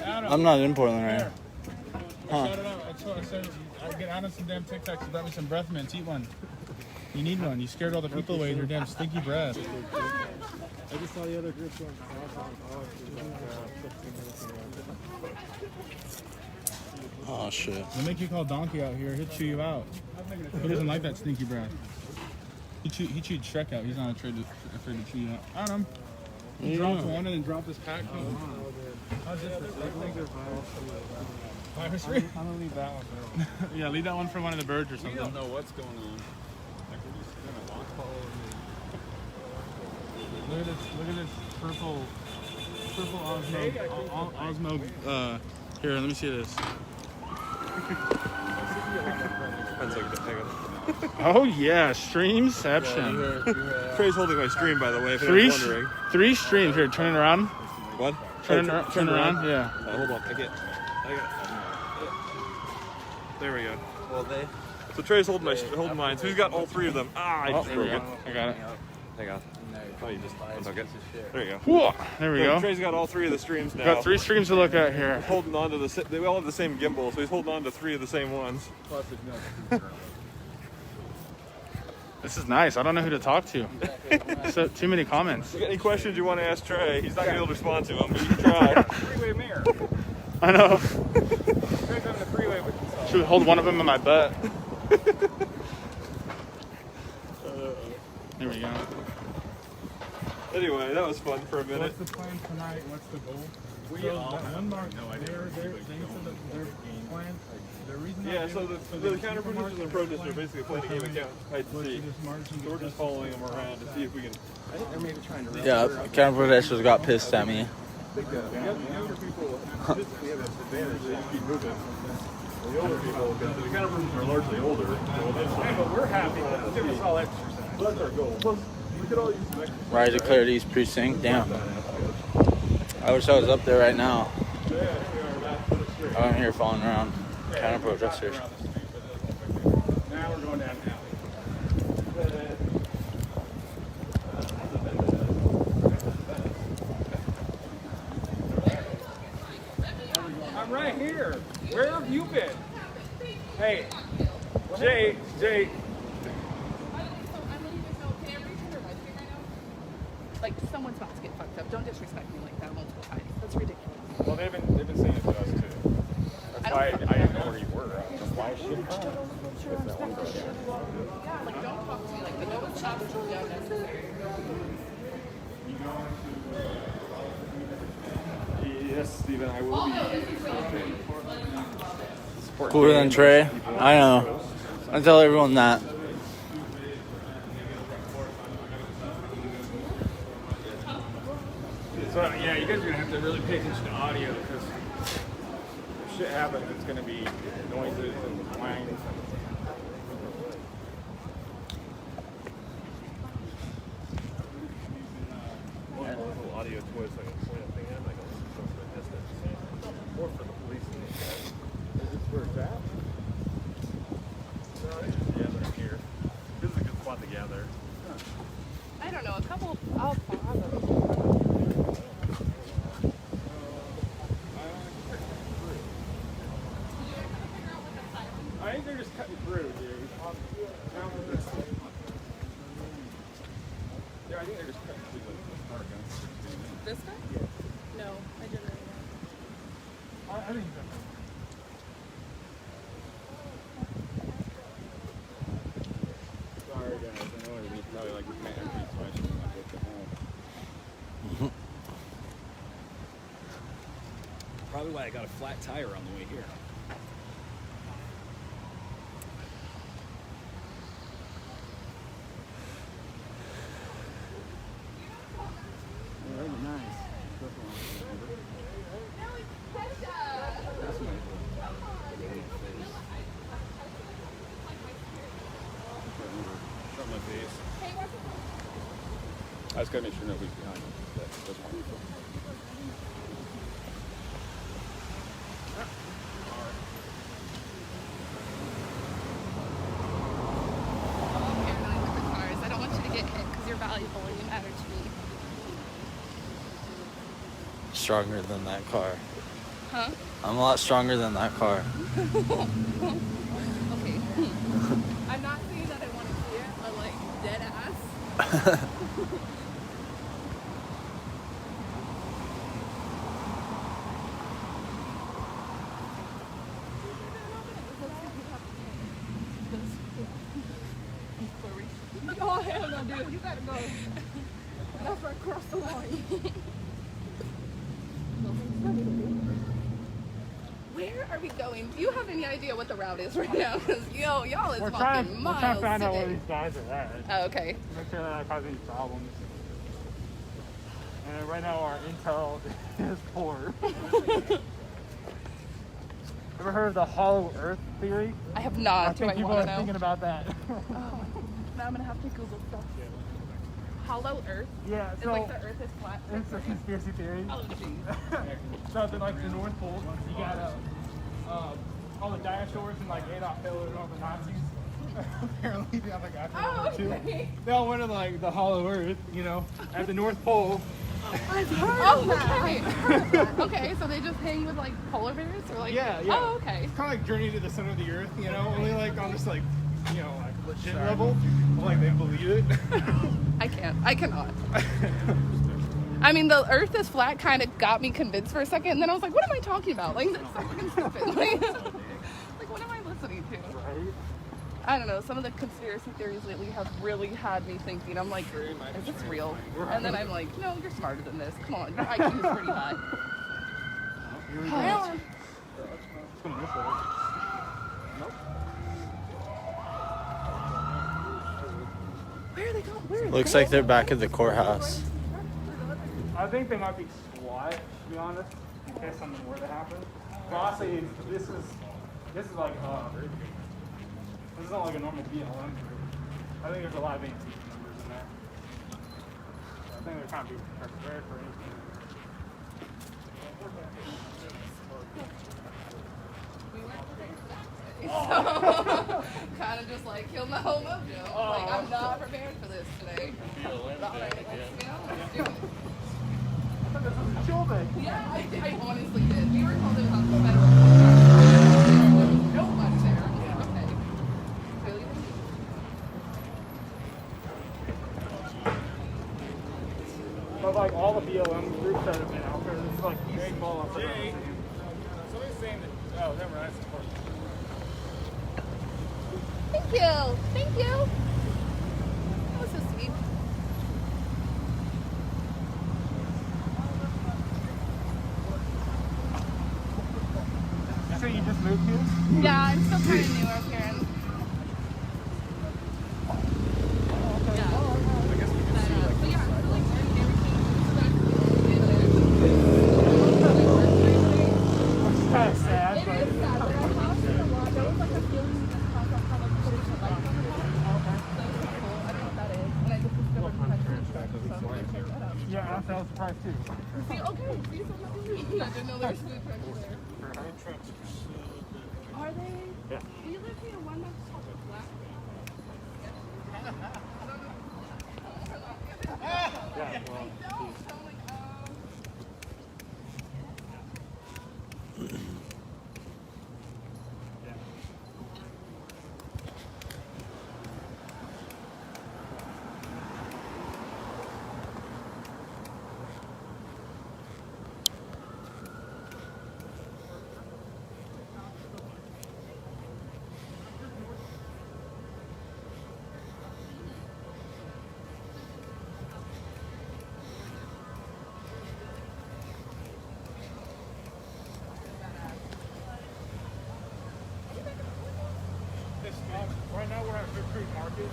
I'm not in Portland right now. Huh. Shout it out. That's what I said. I get out of some damn TikToks and brought me some breath mints. Eat one. You need one. You scared all the people away with your damn stinky breath. I just saw the other group going Oh shit. They'll make you call Donkey out here. He'll chew you out. He doesn't like that stinky breath. He chewed Shrek out. He's not afraid to chew you out. Adam, he dropped one and then dropped his pack. How's this for I'm gonna leave that one. Yeah, leave that one for one of the birds or something. We don't know what's going on. Like we're just gonna walk follow. Look at this purple Osmo. Here, let me see this. Oh yeah, streamception. Trey's holding my stream, by the way. If anyone's wondering. 3 streams. Here, turn it around. What? Turn around. Yeah. Hold on. I got it. There we go. Well, So Trey's holding mine. So he's got all 3 of them. I just broke it. I got it. Hang on. Oh, you just unhook it. There you go. Whoa, there we go. Trey's got all 3 of the streams now. Got 3 streams to look at here. Holding on to they all have the same gimbal, so he's holding on to 3 of the same ones. This is nice. I don't know who to talk to. So, too many comments. If you got any questions you want to ask Trey, he's not going to be able to respond to them, but you can try. Freeway mirror. I know. Trey's on the freeway with himself. Should hold one of them in my butt. There we go. Anyway, that was fun for a minute. What's the plan tonight? What's the goal? Yeah, so the counter producers and protesters are basically playing a game of hide and seek. So we're just following them around to see if we can. I think they're maybe trying to. Yeah, counter protesters got pissed at me. The younger people have an advantage. They just keep moving. The older people, because the counter producers are largely older. But we're happy. Give us all exercise. That's our goal. Plus, we could all use some exercise. Right, declared East Precinct. Damn. I wish I was up there right now. I'm here following around counter protesters. Now we're going down now. I'm right here. Where have you been? Hey, Jay. Like, someone's about to get fucked up. Don't disrespect me like that multiple times. That's ridiculous. Well, they've been saying it to us too. That's why I didn't know where you were. Why is she Yeah, like, don't talk to me like that. No one's talking to me unnecessary. Yes, Stephen, I will be. Cooler than Trey. I know. I tell everyone that. So, yeah, you guys are going to have to really pay attention to audio because if shit happens, it's going to be noises and clangs. Little audio toys so I can point a thing in, like from the distance. Or for the police and these guys. Is this where it's at? No, it's just gathering here. This is a good spot to gather. I don't know. A couple. I'll follow them. I think they're just cutting through, dude. Yeah, I think they're just cutting through the car guns. This guy? No, I didn't really know. I think sorry, guys. I know everybody's probably like, man, everybody's watching. probably why I got a flat tire on the way here. Very nice. Something like this. I just gotta make sure nobody's behind me. That's wonderful. I don't want you to get hit because you're valuable and you matter to me. Stronger than that car. Huh? I'm a lot stronger than that car. Okay. I'm not saying that I want to hear a like dead ass. Oh hell no, dude! You gotta go. That's right across the line. Where are we going? Do you have any idea what the route is right now? Because y'all is We're walking trying miles to find out where today. these guys are at. Oh, okay. Make sure they're not causing any problems. And right now our intel is poor. Ever heard of the hollow earth theory? I have not. I think Do I people want are to know? thinking about that. Oh, now I'm gonna have to Google stuff. Hollow Earth. Yeah, It's so like the Earth is flat. it's a conspiracy theory. Oh jeez. So at like the North Pole, you got all the dinosaurs and like Adolf Hitler and all the Nazis. Apparently, they have like after World War II. okay. They all went to like the hollow earth, you know, at the North Pole. I've heard of that. Okay, so they just hang with like polar bears or like. Yeah. Oh, okay. It's kind of like Journey to the Center of the Earth, you know, only like on this like, you know, like legit level, like they believe it. I cannot. I mean, the Earth is flat kind of got me convinced for a second, and then I was like, what am I talking about? Like, that's so fucking stupid. Like, what am I listening to? Right. I don't know. Some of the conspiracy theories lately have really had me thinking. I'm like, is this real? And then I'm like, no, you're smarter than this. Come on, your IQ is pretty high. Where are they going? Where are Looks they like they're back at the courthouse. I think they might be SWAT, to be honest, in case something were to happen. But honestly, this is like this is not like a normal BLM group. I think there's a lot of antique members in there. I think they're trying to be prepared for anything. Kind of just like kill my whole mojo. Like, I'm not prepared for this today. But all right, let's do it. I thought this was a chill day. Yeah, I honestly did. We were told it was on the federal. There was nobody there. Okay. Really? But like all the BLM groups that have been out there, this is like big ball up. Jay, somebody's saying that. Oh, never mind. That's important. Thank you. Thank you. That was so sweet. So you just moved here? Yeah, I'm still kind of new up here. And Kind of sad, but yeah, I was surprised too. See, okay, see something? I didn't know there was food trucks there. Are they? Yeah. We live near one that's called the Black. Yeah, well, What's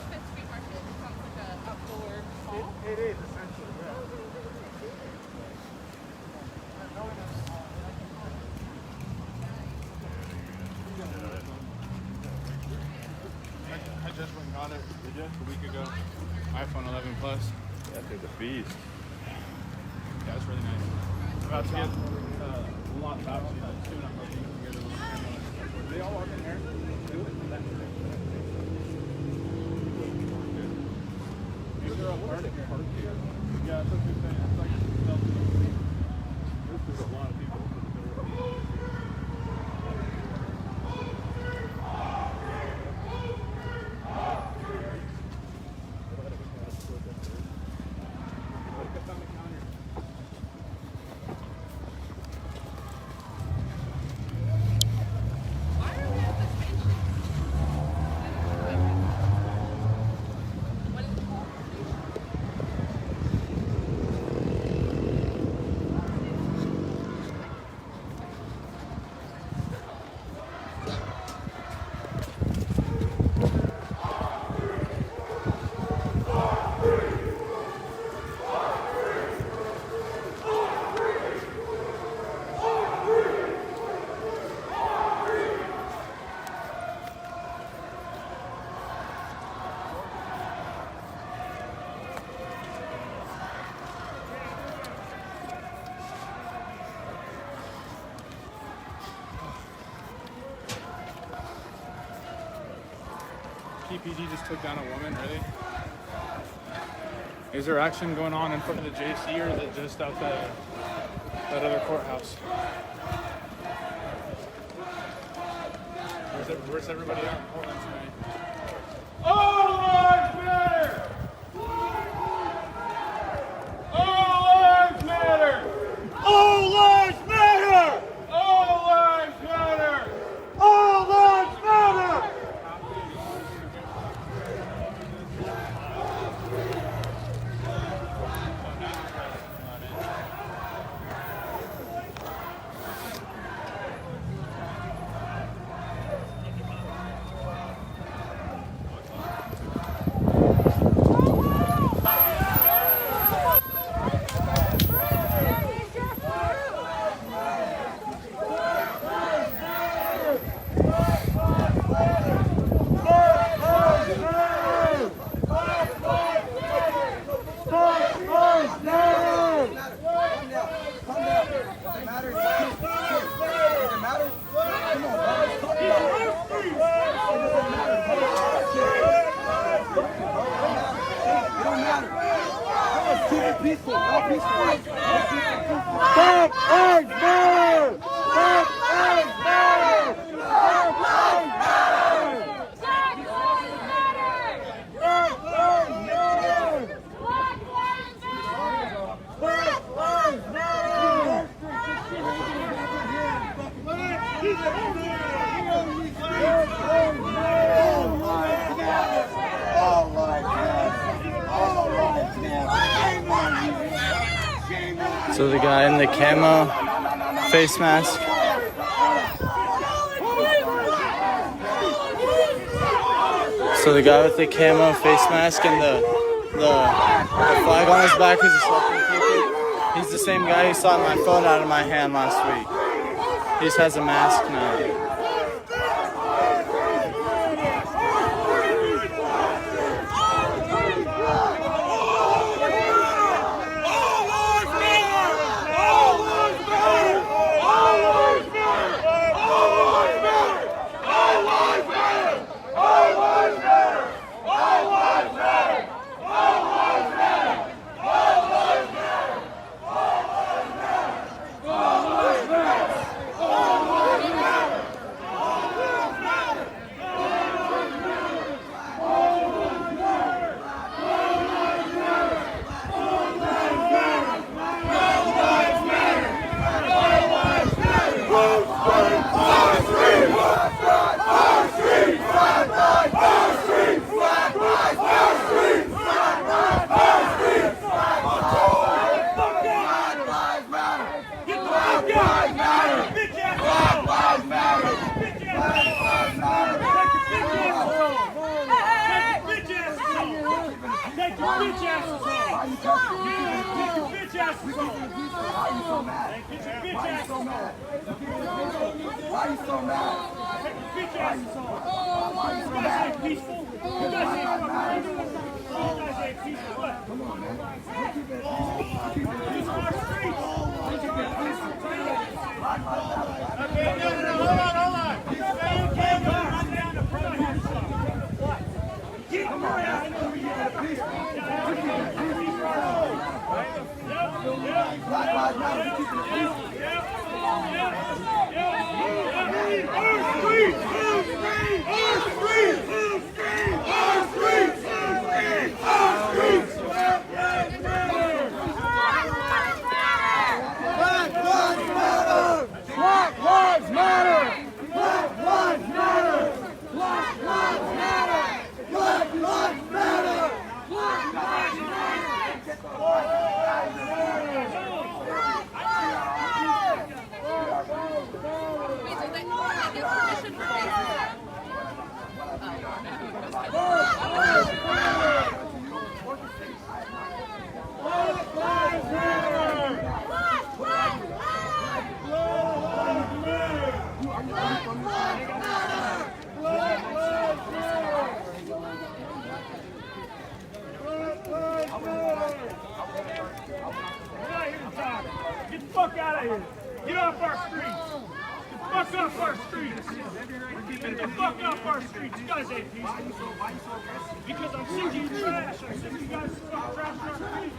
Fifth Street Market? It sounds like an outdoor mall. It is essentially, yeah. I just went and got it. Did you? A week ago. iPhone 11 Plus. That thing's a beast. Yeah, it's really nice. I'm about to get a lot of options soon. I'm looking to get a little camera. Do they all walk in here? Do it. These are all parked here. Yeah, that's what you're saying. It's like this is a lot of people. PPD just took down a woman, really? Is there action going on in front of the JC, or is it just out that other courthouse? Where's everybody at? Hold on tonight. All lives matter! All lives matter! All lives matter! All lives matter! All lives matter! So the guy in the camo face mask. So the guy with the camo face mask and the flag on his back who's a Slogan, he's the same guy who saw my phone out of my hand last week. He just has a mask now. Why are you so mad? Why are you so mad? Why are you so mad? Why are you so mad? Peaceful. You guys ain't mad. You guys ain't peaceful. What? Come on, man. We'll keep it peaceful. Okay, no, hold on. Come on, man. Black Lives Matter, we keep it peaceful. Get the fuck out of here. Get off our streets. Get the fuck off our streets. Get the fuck off our streets. You guys ain't peaceful. Because I'm sick of you trash. I'm sick of you guys fucking trash our streets.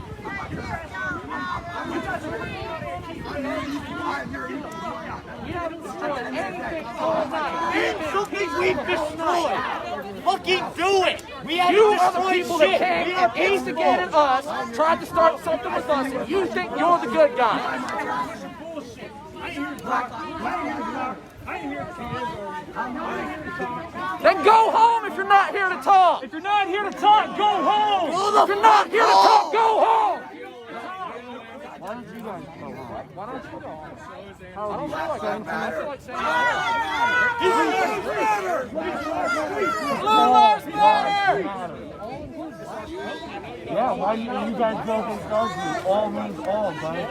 You're trash our streets. You guys are You haven't destroyed anything all night. Something we've destroyed. Fucking do it. We haven't destroyed people that came and instigated us, tried to start something with us, and you think you're the good guy. Then go home if you're not here to talk. If you're not here to talk, go home. If you're not here to talk, go home. Why don't you guys go home? Why don't you go home? I don't feel like saying anything. I feel like saying Blue Lives Matter! Yeah, why do you guys go against us? All means all, buddy.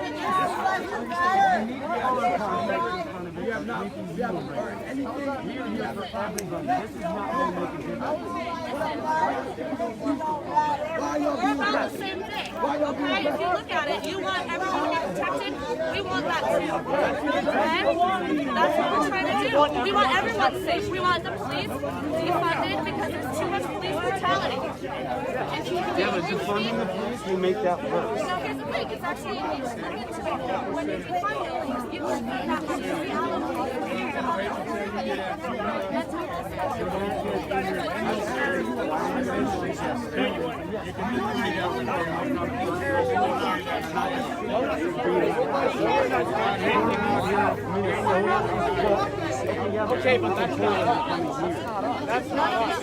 We have not heard anything. We are here for everybody. This is not going to make a difference. We're about the same thing. Okay? If you look at it, you want everyone to get protected. We want that too. Okay? That's what we're trying to do. We want everyone safe. We want the police defunded because there's too much police brutality. Yeah, but defunding the police will make that worse. No, here's the thing. It's actually, when you defund it, you can see that from the Okay, but that's not us. That's not us.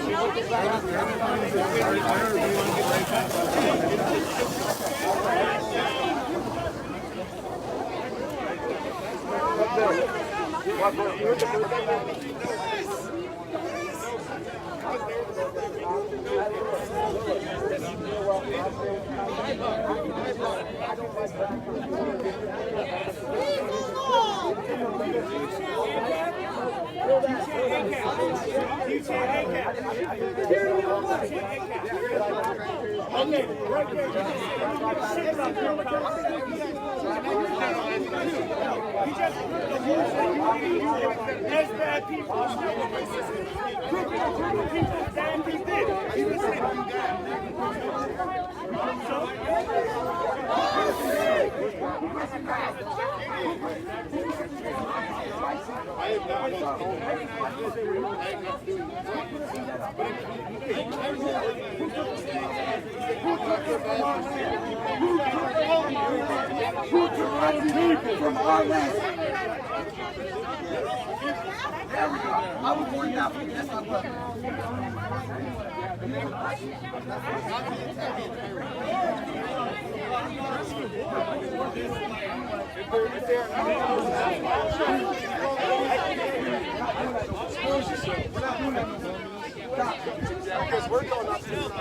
There's bad people. Damn, he did. He was Who took our people from our land? There we go. I was born now. Yes, I was. because we're going up to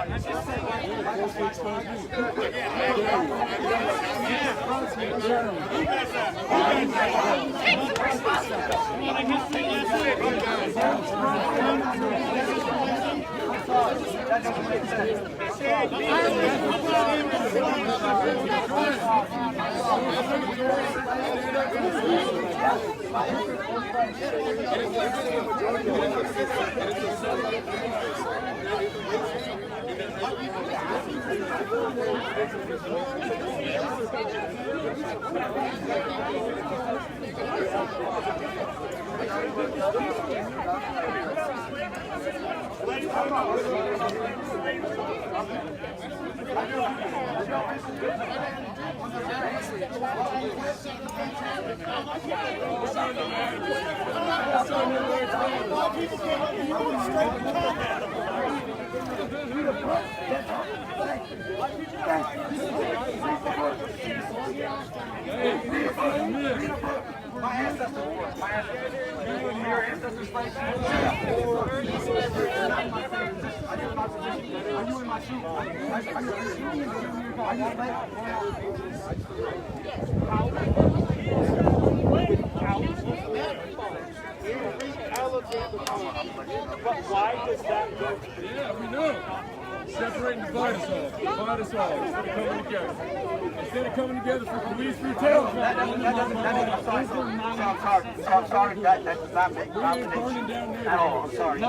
But why does that go? Yeah, we know. Separate and divide us all. Divide us all. Instead of coming together for police brutality. I'm sorry. That does not make sense at all. I'm sorry. You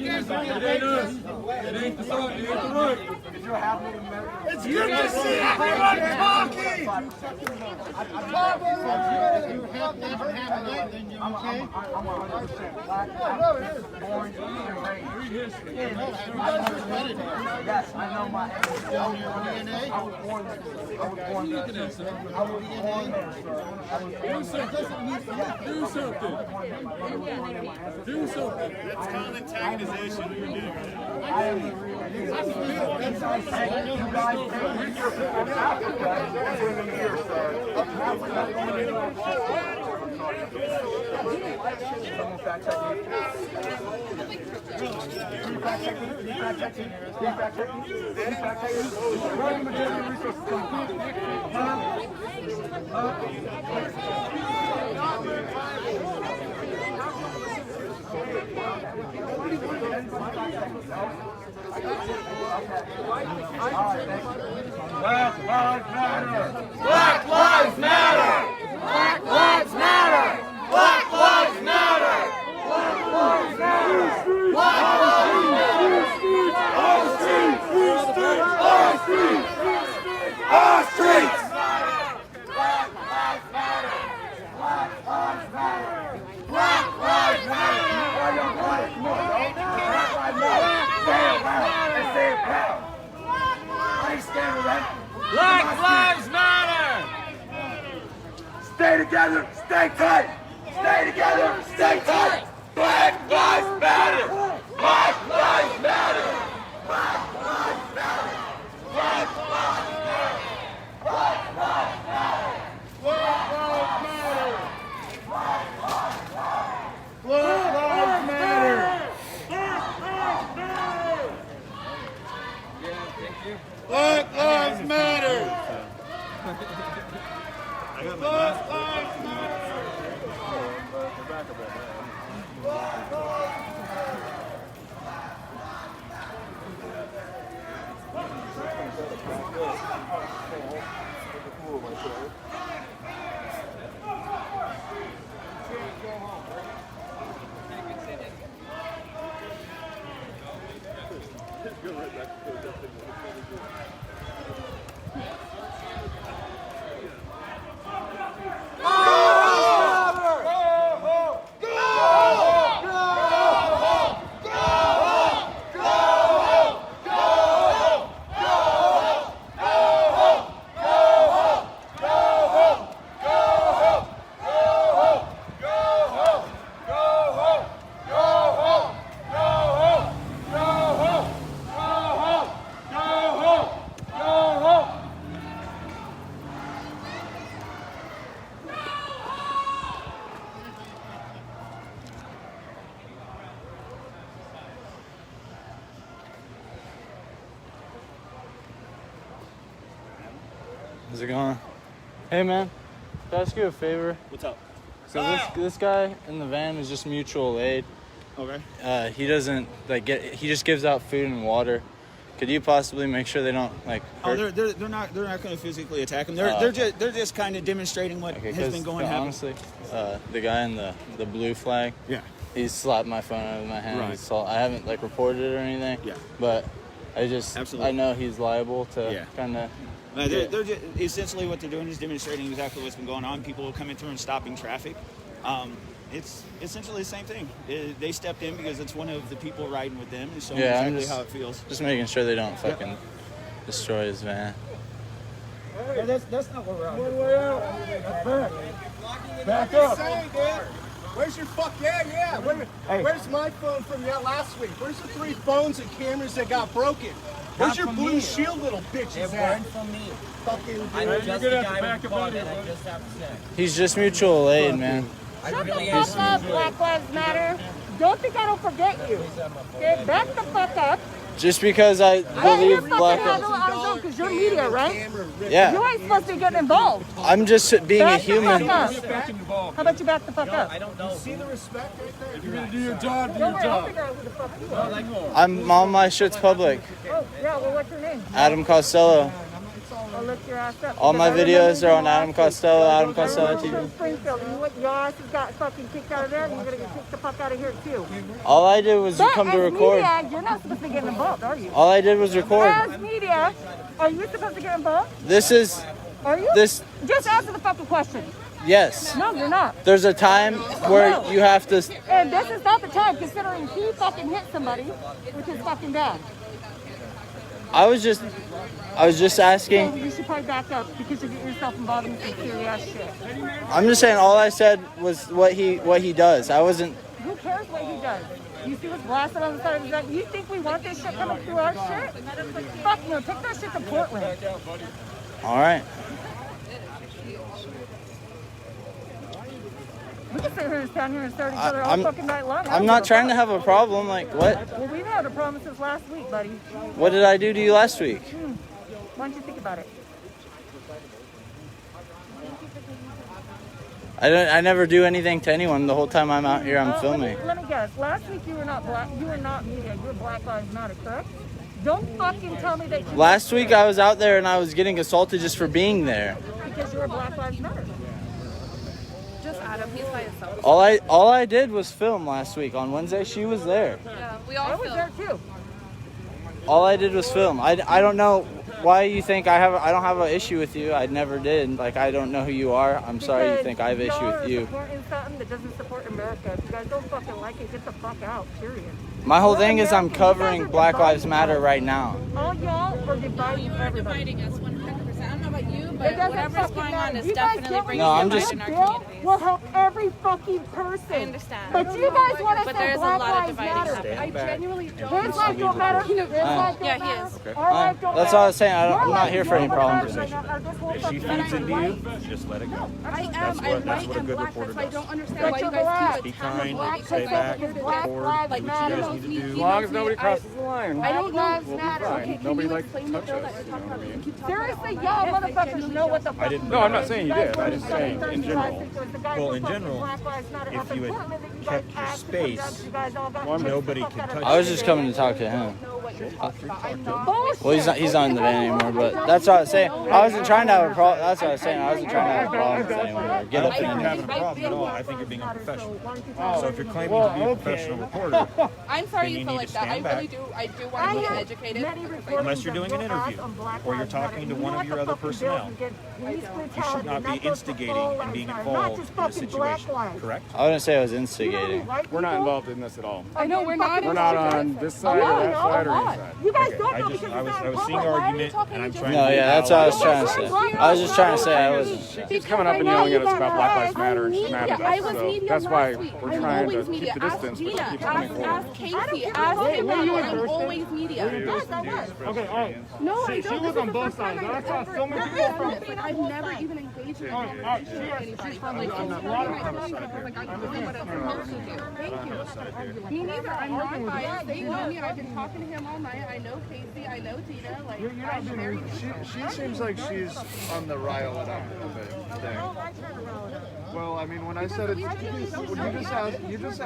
guys it ain't us. It ain't the side. It ain't the right. It's good to see everyone talking. Yes, I know my DNA. I was born there. Do something. That's called antagonization. You're doing it. Black Lives Matter! Black Lives Matter! Black Lives Matter! Black Lives Matter! Black Lives Matter! Black Lives Matter! Our streets! Our streets! Our streets! Black Lives Matter! Black Lives Matter! Black Lives Matter! Black Lives Matter! Say it loud and say it proud! Black Lives Matter! Stay together, stay tight! Stay together, stay tight! Black Lives Matter! Black Lives Matter! Black Lives Matter! Black Lives Matter! Black Lives Matter! Black Lives Matter! Black Lives Matter! Black Lives Matter! Black Lives Matter! Black Lives Matter! Black Lives How's it going? Hey, man. Can I ask you a favor? What's up? So this guy in the van is just mutual aid. Okay. He doesn't he just gives out food and water. Could you possibly make sure they don't hurt? Oh, they're not going to physically attack him. They're just kind of demonstrating what has been going on. Honestly, the guy in the blue flag. Yeah. He slapped my phone out of my hand. Right. I haven't reported it or anything. Yeah. But I know he's liable to kind of. They're just, essentially what they're doing is demonstrating exactly what's been going on. People are coming through and stopping traffic. It's essentially the same thing. They stepped in because it's one of the people riding with them and showing exactly how it feels. Just making sure they don't fucking destroy his van. Yeah, that's not what we're on. One way out. Back up. Where's your fuck? Yeah. Where's my phone from last week? Where's the 3 phones and cameras that got broken? Where's your blue shield, little bitches? It weren't from me. Fucking. I'm just the guy who bought it. I just have to say. He's just mutual aid, man. Shut the fuck up, Black Lives Matter. Don't think I don't forget you. Okay, back the fuck up. Just because I believe Black Lives. Because you're media, right? Yeah. You ain't supposed to be getting involved. I'm just being a human. How about you back the fuck up? I don't know. See the respect right there? If you're gonna do your job, do Don't your worry, I'll job. figure out who the fuck you are. I'm all my shit's public. Oh, yeah, well, what's your name? Adamncostello. I'll lift your ass up. All my videos are on AdamnCostello, AdamnCostelloTV. Springfield, your ass has got fucking kicked out of there, and you're gonna get kicked the fuck out of here too. All I did was come to record. Media, you're not supposed to get involved, are you? All I did was record. As media, are you supposed to get involved? Are you? Just answer the fucking question. Yes. No, you're not. There's a time where you have to. And this is not the time, considering he fucking hit somebody, which is fucking bad. I was just asking. So you should probably back up because you get yourself involved in some serious shit. I'm just saying. All I said was what he does. I wasn't. Who cares what he does? You see what's blasted on the side of his gun? You think we want this shit coming through our shit? Fuck no, take that shit to Portland. All right. We can sit here and stand here and stare at each other all fucking night long. I'm not trying to have a problem. Like what? Well, we've had a problem since last week, buddy. What did I do to you last week? Why don't you think about it? I never do anything to anyone the whole time I'm out here. I'm filming. Let me guess. Last week you were not black. You were not media. You were Black Lives Matter, correct? Don't fucking tell me that you. Last week I was out there and I was getting assaulted just for being there. Because you were Black Lives Matter. Just Adam, he's by himself. All I did was film last week. On Wednesday she was there. Yeah, we all was there too. All I did was film. I don't know why you think I don't have an issue with you. I never did. Like I don't know who you are. I'm sorry you think I have an issue with you. Supporting something that doesn't support America. If you guys don't fucking like it, get the fuck out. Period. My whole thing is I'm covering Black Lives Matter right now. All y'all are dividing everybody. Dividing us 100%. I don't know about you, but It doesn't whatever's fucking going matter. on is You guys definitely don't bringing No, I'm divide just- in our Bill communities. will help every fucking person. I understand. But you guys want to But say there is a Black lot of Lives dividing Matter. happening. I genuinely don't. His life don't matter. His life don't Yeah, he matter. is. Our life don't That's matter. all I was saying. I'm Your not life- here for any your problems. life right now, this whole If she fucking feeds into life. you, just let it go. I am. That's I'm what white a and good black. reporter That's why I does. don't understand But why you you're guys black. Be keep attacking kind, black stay people back, because Black record, Lives like do what you Matter. guys need to do. As long as nobody crosses the line. I don't Black Lives know. Matter. Okay, can Nobody you likes explain to the touch bill us, that you're you talking know about? what I mean? You keep talking Seriously, about y'all it. motherfuckers know what the fuck. I didn't. No, I'm not saying you did. I just saying in general. Well, in general, if you had kept your space, nobody could touch I was just coming to talk to him. Well, he's not in the van anymore, but that's what I was saying. I wasn't trying to have a problem. That's what I was saying. I wasn't trying to have a problem with anyone. Or get up I don't think in you're having a problem at all. I think you're being unprofessional. So if you're claiming to be a professional reporter, I'm sorry then you you feel need like to that. I stand really back. do. I do want to be educated. Unless you're doing an interview or you're talking to one of your other personnel, you should not be instigating and being involved in a situation. Correct? I wouldn't say I was instigating. We're not involved in this at all. I know we're not. We're not on this side or that side or any side. You guys Okay, don't know I because was seeing argument and I'm trying No, to. yeah, that's what I was trying to say. I was just trying to say I wasn't. She keeps coming up and yelling at us about Black Lives Matter and she's mad at I us. was So media that's why last week. we're I'm trying to always keep media. the Ask distance, but Gina. she keeps coming Ask forward. Casey. Ask him. I'm always media. Okay, all right. No, I She don't. was This on is the both first time sides. I I've saw ever- so many There people is from. no, but I've never even engaged in All right, she's from like, the I'm lot. like, I'm doing what I'm supposed to do. Thank you. Me neither. I'm not biased. They know me. I've been talking to him all all night. I know Casey. I know Dina. Like, You're not I'm very being, she seems like she's on the rile it up a bit thing. Well, I mean, when I said it, you just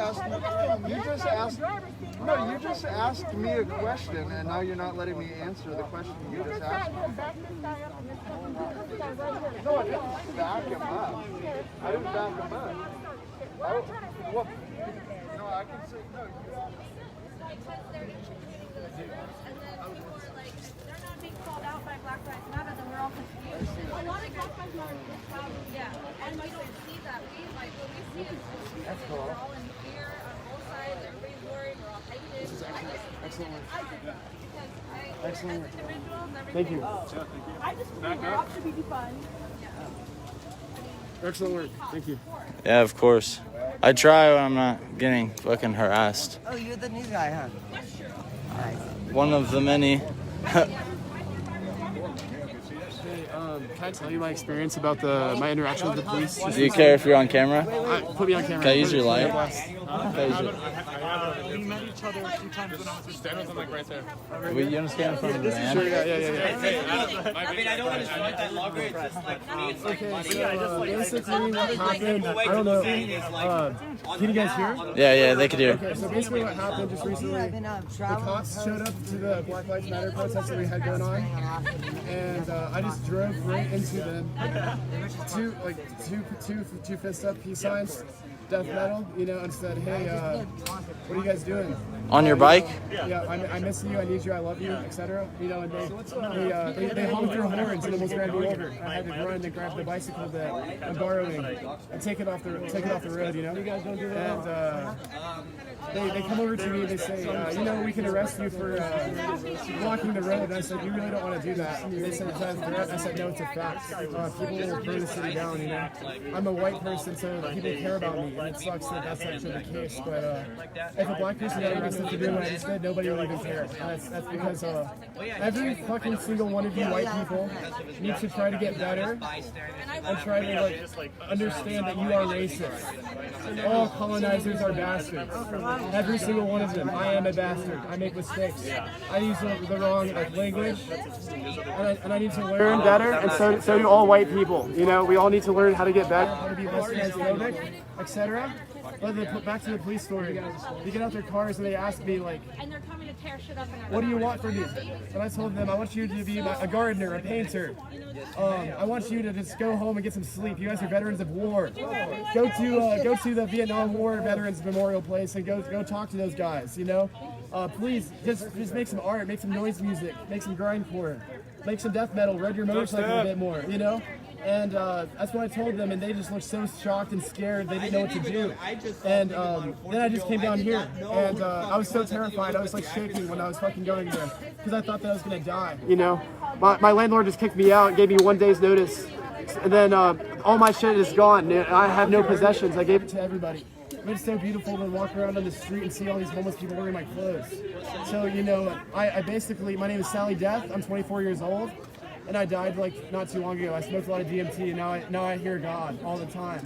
asked me a question, and now you're not letting me answer the question you just asked me. No, I didn't back him up. I didn't back him up. Well, no, I can say, no, Because they're implicating themselves, and then people are like, they're not being called out by Black Lives Matter, then we're all confused. A lot of Black Lives Matter is proud, yeah, and we don't see that. We like what we see is that's cool. we're all in fear on both sides. Everybody's worried. We're all heightened. This is excellent. Excellent. Excellent. As individuals, everything. Thank you. I just believe we're all to be defund. Excellent work. Thank you. Yeah, of course. I try when I'm not getting fucking harassed. Oh, you're the new guy, huh? One of the many. Can I tell you my experience about my interaction with the police? Do you care if you're on camera? Put me on camera. Can I use your light? We met each other a few times when I was stand with them like right there. You understand from the van? Sure, yeah. I mean, I don't understand that longer. It's just like me. It's like money. Basically what happened, I don't know. Can you guys hear? Yeah, they could hear. Okay, so basically what happened just recently, the cops showed up to the Black Lives Matter protest that we had going on, and I just drove right into them. Two fist up peace signs, death metal, and said, hey, what are you guys doing? On your bike? Yeah, I miss you, I need you, I love you, etc. And they honked their horns and almost ran me over. I had to run and grab the bicycle that I'm borrowing and take it off the road, You guys don't do that. And they come over to me and they say, we can arrest you for blocking the road. And I said, you really don't want to do that. And they said, it's not a threat. I said, no, it's a fact. People will burn the city down, I'm a white person, so people care about me. And it sucks that that's actually the case. But if a black person had arrested for doing what I just did, nobody would even care. And that's because every fucking single one of you white people needs to try to get better and try to understand that you are racist. All colonizers are bastards. Every single one of them. I am a bastard. I make mistakes. I use the wrong language, and I need to learn better. And so do all white people. We all need to learn how to get better, how to be less transphobic, etc. But back to the police story. They get out their cars and they ask me and they're coming to tear shit up in our what do you want from me? And I told them I want you to be a gardener, a painter. I want you to just go home and get some sleep. You guys are veterans of war. Go to the Vietnam War Veterans Memorial Place and go talk to those guys. Please just make some art, make some noise music, make some grindcore, make some death metal, ride your motorcycle a bit more. And that's what I told them, and they just looked so shocked and scared. They didn't know what to do. And then I just came down here, and I was so terrified. I was shaking when I was fucking going there because I thought that I was gonna die. My landlord just kicked me out and gave me 1 day's notice, and then all my shit is gone. I have no possessions. I gave it to everybody. It's so beautiful to walk around on the street and see all these homeless people wearing my clothes. So I basically, my name is Sally Death. I'm 24 years old. And I died not too long ago. I smoked a lot of DMT, and now I hear God all the time.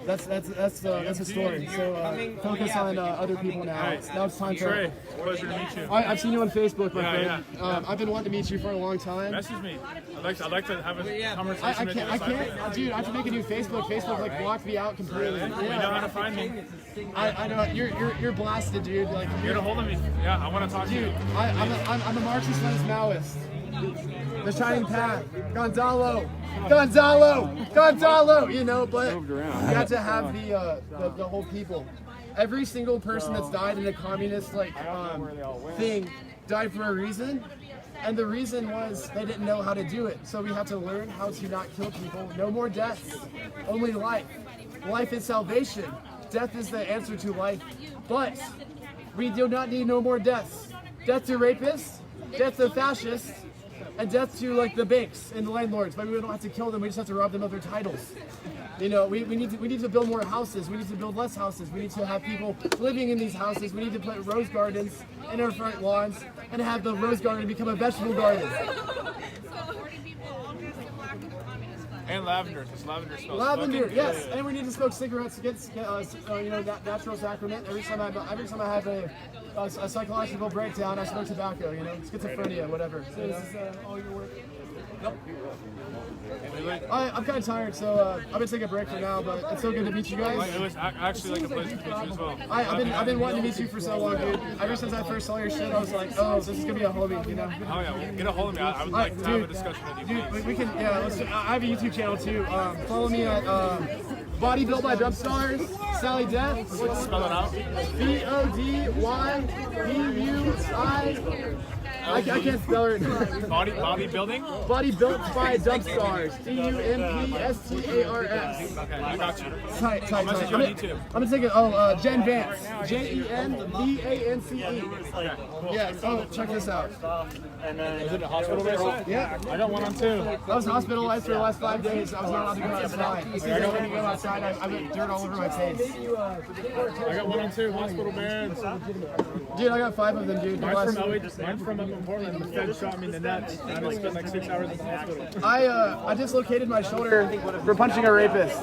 That's the story. So focus on other people now. Now it's time for. Trey, pleasure to meet you. I've seen you on Facebook, my friend. I've been wanting to meet you for a long time. Message me. I'd like to have a conversation. I can't, dude. I have to make a new Facebook. Facebook blocked me out completely. You know how to find me. I know you're blasted, dude. Get a hold of me. Yeah, I want to talk to you. Dude, I'm a Marxist Leninist Maoist. The Shining Path, Gonzalo, but you got to have the whole people. Every single person that's died in a communist thing died for a reason, and the reason was they didn't know how to do it. So we have to learn how to not kill people. No more deaths, only life. Life is salvation. Death is the answer to life, but we do not need no more deaths. Death to rapists, death to fascists, and death to the banks and the landlords. But we don't have to kill them. We just have to rob them of their titles. We need to build more houses. We need to build less houses. We need to have people living in these houses. We need to put rose gardens in our front lawns and have the rose garden become a vegetable garden. So 40 people all dressed in black with communist flags. And lavender, because lavender smells Lavender, fucking yes. good. And we need to smoke cigarettes to get natural sacrament. Every time I have a psychological breakdown, I smoke tobacco. Schizophrenia, whatever. So this is all your work. Nope. I'm kind of tired, so I'm gonna take a break for now. But it's so good to meet you guys. It was actually like a pleasure to meet you as well. I've been wanting to meet you for so long, dude. Ever since I first saw your shit, I was like, oh, this is gonna be a homie, Oh yeah, well, get a hold of me. I would like to have a discussion with you. Dude, we can, yeah. I have a YouTube channel too. Follow me at Body Built by Adamncostello, Sally Death. Spell it out. BODYBUI. I can't spell it. Body building? Body Built by Adamncostello. DUMPSTARS. Okay, I got you. Tight. I'll message you on YouTube. I'm gonna take it. Jen Vance. JENVANCE. Yeah. Oh, check this out. Is it a hospital bracelet? Yeah. I got one on too. I was hospitalized for the last 5 days. I was not allowed to go outside. As soon as I went to go outside, I got dirt all over my face. I got one on two. Hospital bands. Dude, I got 5 of them, dude. Mine's from up in Portland. The Fed shot me in the neck. I had to spend like 6 hours in the hospital. I dislocated my shoulder for punching a rapist.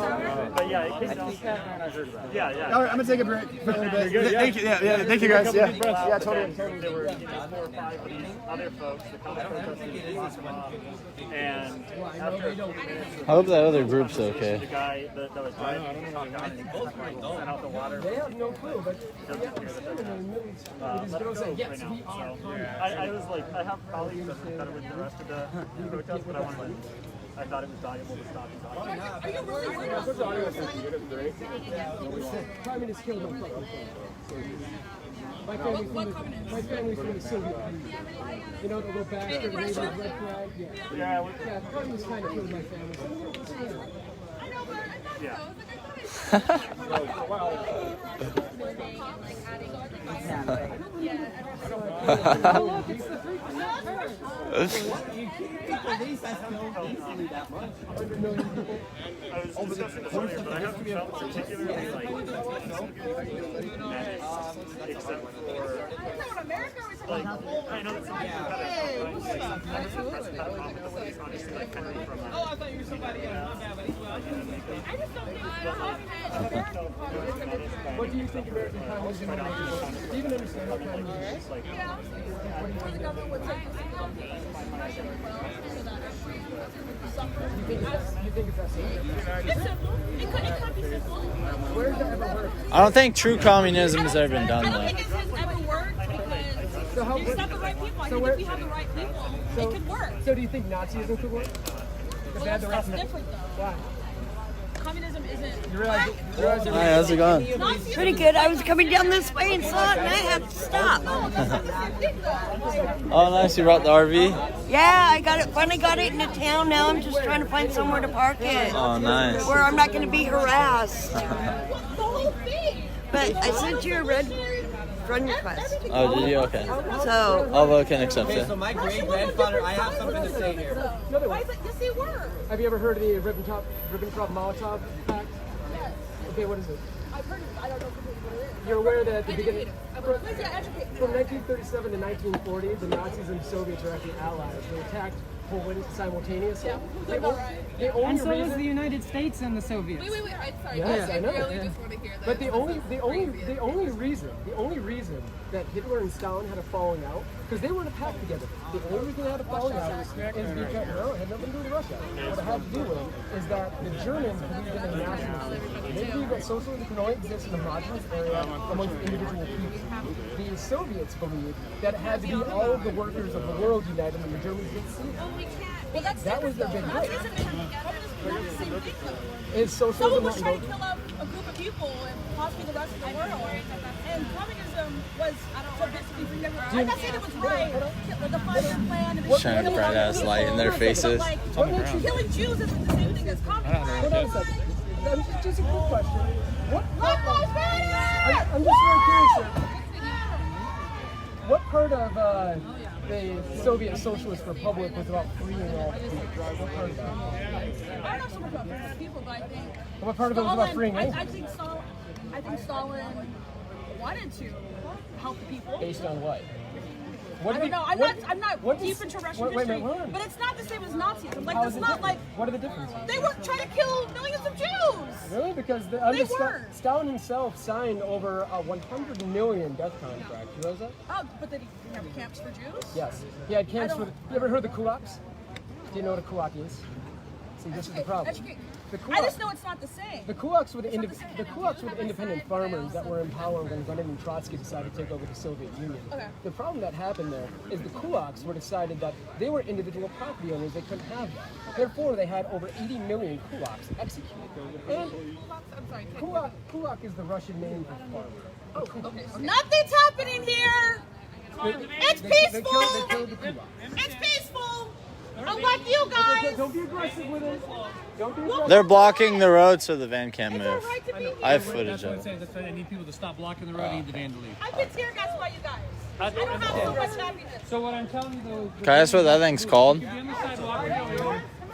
Yeah. All right, I'm gonna take a break for a little bit. Good, yeah. Thank you. Yeah. Thank you guys. Yeah. Yeah. Totally. There were 4 or 5 of these other folks that come and after a few minutes, I hope that other group's okay. the guy that was driving sent out the water. They have no clue, but Doesn't hear that they're gonna let it go right now. So I was like, I have colleagues that are with the rest of the protest, but I thought it was valuable to stop and talk. Are you really Prime Minister killed my fucking phone. My family's from the Soviet Union. You know, the little bastard waving the red flag? Yeah, Prime Minister kind of killed my family. Yeah. Look, it's the 3%. I was discussing this earlier, but I haven't felt particularly like except for like I know that some people kind of Oh, I thought you were somebody else. My bad, buddy. What do you think American communism is? Do you even understand what communism is? You think it's that simple? It's simple. It could be simple. Where does that ever work? I don't think true communism has ever been done I don't though. think it has ever worked because you just have the right people. I think if we have the right people, it could work. So do you think Nazism could work? Well, that's different though. Why? Communism isn't. Hi, how's it going? Pretty good. I was coming down this way and saw it, and I had to stop. Oh, nice. You brought the RV? Yeah, I got it. Finally got it into town. Now I'm just trying to find somewhere to park it. Oh, nice. Where I'm not going to be harassed. But I sent you a red friend request. Oh, did you? Okay. So. Although can accept it. So my great grandfather, I have something to say here. Why is it? Yes, it works. Have you ever heard of the Ribbentrop-Molotov Pact? Yes. Okay, what is it? I've heard of it. I don't know what it is. You're aware that at the beginning, Please educate me. from 1937 to 1940, the Nazis and the Soviets were actually allies. They attacked Poland simultaneously. Yeah, The only And so was reason- the United States and the Soviets. Wait, I'm sorry. Yeah, guys, I I know. really just want to hear that. But the only reason that Hitler and Stalin had a falling out, because they were in a pact together. The only reason they had a falling out is because no, it had nothing to do with Russia. What it had to do with is that the Germans believed in the nationalism. They believed that socialism can only exist in a homogenous area amongst individual people. The Soviets believed that it had to be all of the workers of the world united, and the Germans didn't see it. That was their big break. Is socialism Someone was not trying to involved? kill out a group of people and possibly the rest of the world. And communism was so basically I'm not saying it was right. The five-year plan. And Shining a bright ass light in their faces. Like, killing Jews isn't the same thing as communism. Hold on a second. Just a quick question. Black Lives Matter! I'm just very curious here. What part of the Soviet Socialist Republic was about freeing all people? What part of that? I don't know so much about freeing people, but I think. What part of it was about freeing I anything? think Stalin wanted to help the people. Based on what? What I did don't know. I'm not what deep does- into Russian wait, history, hold on. but it's not the same as Nazism. Like How this is is it not like different? What are the differences? they weren't trying to kill millions of Jews. Really? Because Stalin himself signed over a 100 million death contract. You know that? Oh, but did he have camps for Jews? Yes. He had camps for. You ever heard of the kulaks? Do you know what a kulak is? See, this is the problem. Educate. The I just know it's not the same. The kulaks were the independent farmers that were in power when Lenin and Trotsky decided to take over the Soviet Union. Okay. The problem that happened there is the kulaks were decided that they were individual property owners, they couldn't have that. Therefore, they had over 80 million kulaks executed. And kulak is the Russian name for farmer. Oh, okay. Nothing's happening here. It's peaceful. They killed the kulaks. It's peaceful. Unlike you guys. Don't be aggressive with it. Don't be aggressive. They're blocking the road so the van can't move. I have footage of it. That's why I need people to stop blocking the road and need the van to leave. I've been tear gassed by you guys. I don't have so much happiness. So what I'm telling you though. Can I ask what that thing's called?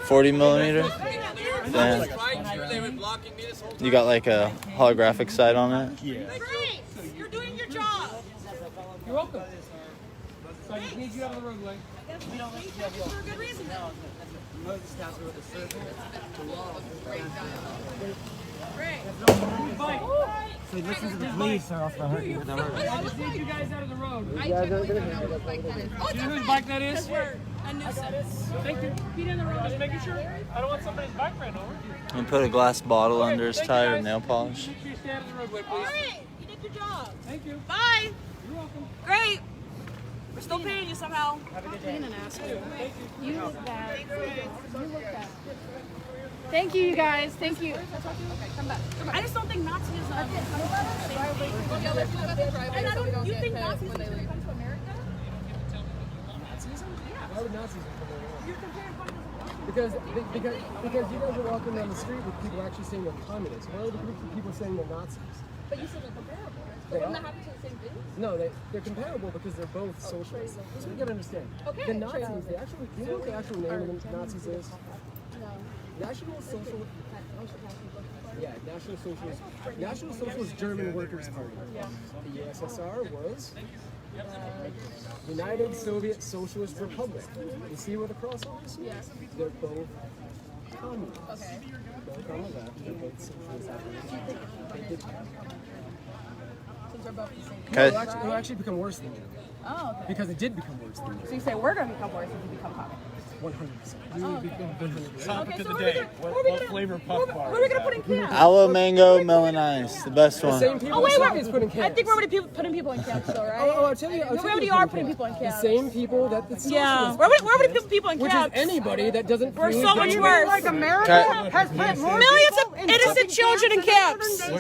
40 millimeter? Yeah. You got like a holographic sight on it? Yeah. Great. You're doing your job. You're welcome. So I just need you out of the roadway. We don't need you for a good reason. So listen to the police are off the hook. I just need you guys out of the road. I checked with them whose bike that is. Oh, Do you know whose bike that is? A nuisance. Thank you. Feet in the road. Just making sure. I don't want somebody's bike ran over. And put a glass bottle under his tire with nail polish. Make sure you stay out of the roadway, All please. right. You did your job. Thank you. Bye. You're welcome. Great. We're still paying you somehow. Have a good day. Being an asshole. You look bad. You look bad. Thank you, you guys. Thank you. Okay, come back. I just don't think Nazism. And I don't. You think Nazism is going to come to America? Why would Nazis come over? Because you guys are walking down the street with people actually saying they're communists. Why are the people saying they're Nazis? But you said they're comparable. They Wouldn't are. that happen to the same thing? No, they're comparable because they're both socialists. That's what you gotta understand. Okay. The Nazis, do you know what the actual name of the Nazis is? No. National Socialist. Yeah, National Socialist German Workers' Party. The USSR was United Soviet Socialist Republic. You see where the crossover is? Yes. They're both communists. Okay. Both on the left, they're both socialist. They did. Since they're both the same. No, it'll actually become worse than you. Oh, okay. Because it did become worse than you. So you say we're going to become worse if we become communists? 100%. You would become 100%. Topic of the day. What flavor puff bar? What are we going to put in camp? Aloe mango melon ice, the best one. Oh, wait. I think we're already putting people in camps, though, right? I'll tell you. We already are putting people in camps. The same people that the socialists. Yeah. We're already putting people in Which camps. is anybody that doesn't. We're so much worse. Like America has put more millions of innocent children in camps.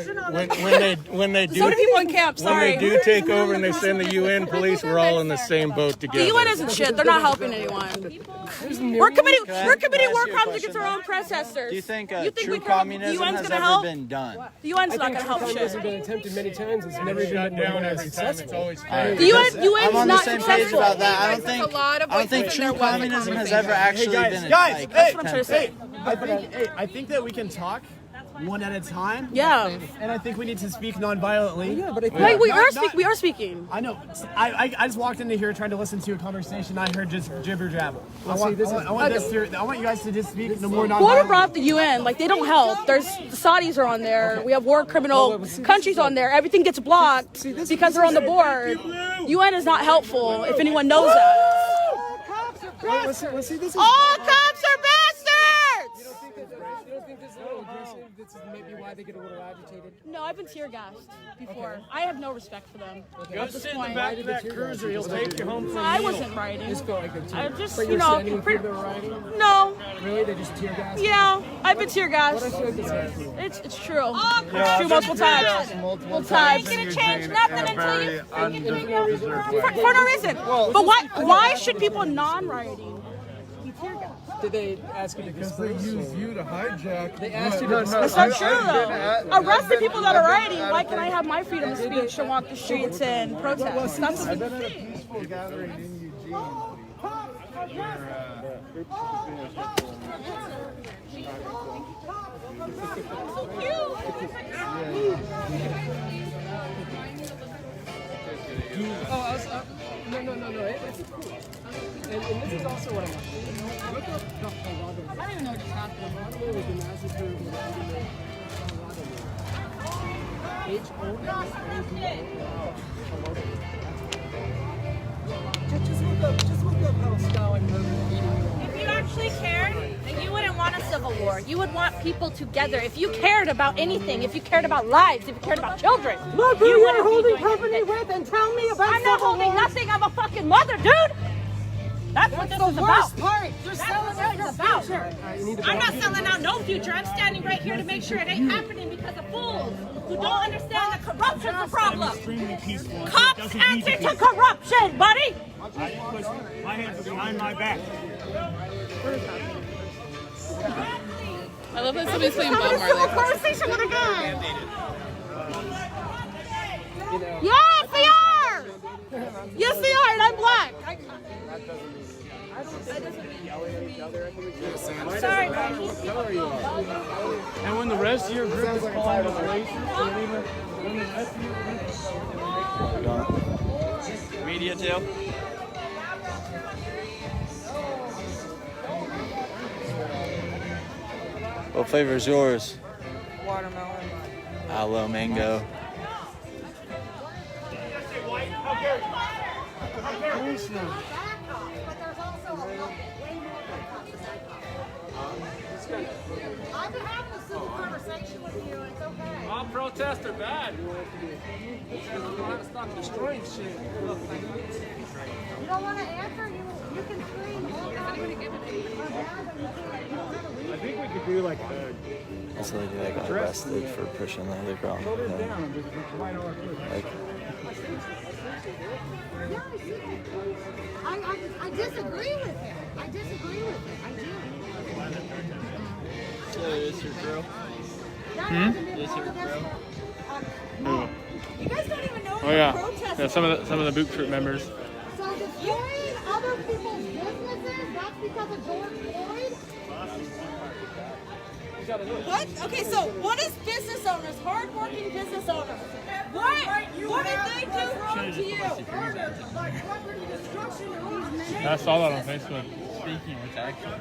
When they do So many people in camps. when Sorry. they do take over and they send the UN police, we're all in the same boat The together. UN isn't shit. They're not helping anyone. We're committing war crimes against our own protestors. Do you think we true can- communism the UN's has gonna ever help? been done? The UN's I not think going to help communism has shit. been attempted many times. It's never been Shut down every time. successful. It's always Alright. The UN's I'm on the not same page successful. about that. I There's a lot of don't think voices in true there wanting communism has conversation. ever actually been Guys, like, what I'm trying to say. I think that we can talk one at a time. Yeah. And I think we need to speak non-violently. Yeah, but I think Wait, we are speaking. I know. I just walked into here trying to listen to a conversation. I heard just jibber jabber. I want you guys to just speak no more Whoever non-violently. brought up the UN, like they don't help. There's the Saudis are on there. We have war criminal countries on there. Everything gets blocked because they're on the board. UN is not helpful. If anyone knows that. Let's see, this is. All cops are bastards. You don't think this is a little aggressive? This is maybe why they get a little agitated. No, I've been tear gassed before. I have no respect for them. Go At this sit in the point. back of that cruiser. He'll take you home for a I meal. wasn't riding. This felt like a tear. I just, But you you're know, standing in front of the riding? no. Really? They just tear gas? Yeah, I've been tear gassed. What I feel like this is. It's true. It's true multiple times. Multiple times. Ain't gonna change nothing until you for no reason. But why should people non-rioting be tear gassed? Did they ask you to disperse? They use you to hijack. They asked you to That's not true though. Arrest the people that are rioting. Why can I have my freedom of speech and walk the streets and protest? That's I've been at a peaceful gathering in Eugene. No. It's cool. And this is also what I'm like. Look up Colorado. I don't even know what just happened. Colorado was the massacre of the Colorado. Just look up how Stalin murdered. If you actually cared, then you wouldn't want a civil war. You would want people together. If you cared about anything, if you cared about lives, if you cared about children, Look who you're holding company with and tell me about I'm not holding nothing. I'm a fucking mother, dude. That's what this is about. Worst part. You're selling out your about. future. I'm not selling out no future. I'm standing right here to make sure it ain't happening because of fools who don't understand that corruption's the problem. Cops answer to corruption, buddy. I put my hands behind my back. I love that somebody's playing Bob Marley. Conversation with a guy. Yes, they are. Yes, they are, and I'm black. Sorry, guys. And when the rest of your group is calling us racist, Media too. What flavor is yours? Watermelon. Aloe mango. I've been having a civil conversation with you. It's okay. all protests are bad. You know how to stop destroying shit. You don't want to answer? You can scream. I think we could do like a... That's what they got arrested for pushing the other girl. Like, I disagree with him. I disagree with him. I do. So is your girl? Is your girl? You guys don't even know Oh yeah. protesting. Yeah, some of the boot troop members. So destroying other people's businesses, that's because of George Floyd? What? Okay, so what is business owners, hard-working business owners? What did they do wrong to you? I saw that on Facebook. Speaking of which, I actually have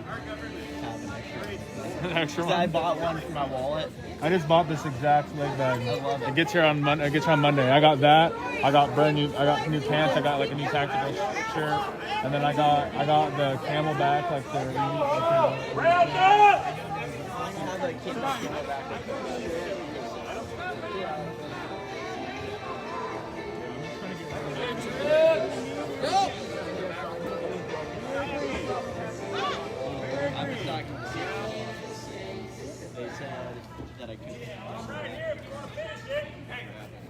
an Extra extra. one? I bought one for my wallet. I just bought this exact leg bag. It gets here on Monday. It gets here on Monday. I got that. I got new pants. I got like a new tactical shirt, and then I got the Camelback, like the. I was talking to they said that I couldn't.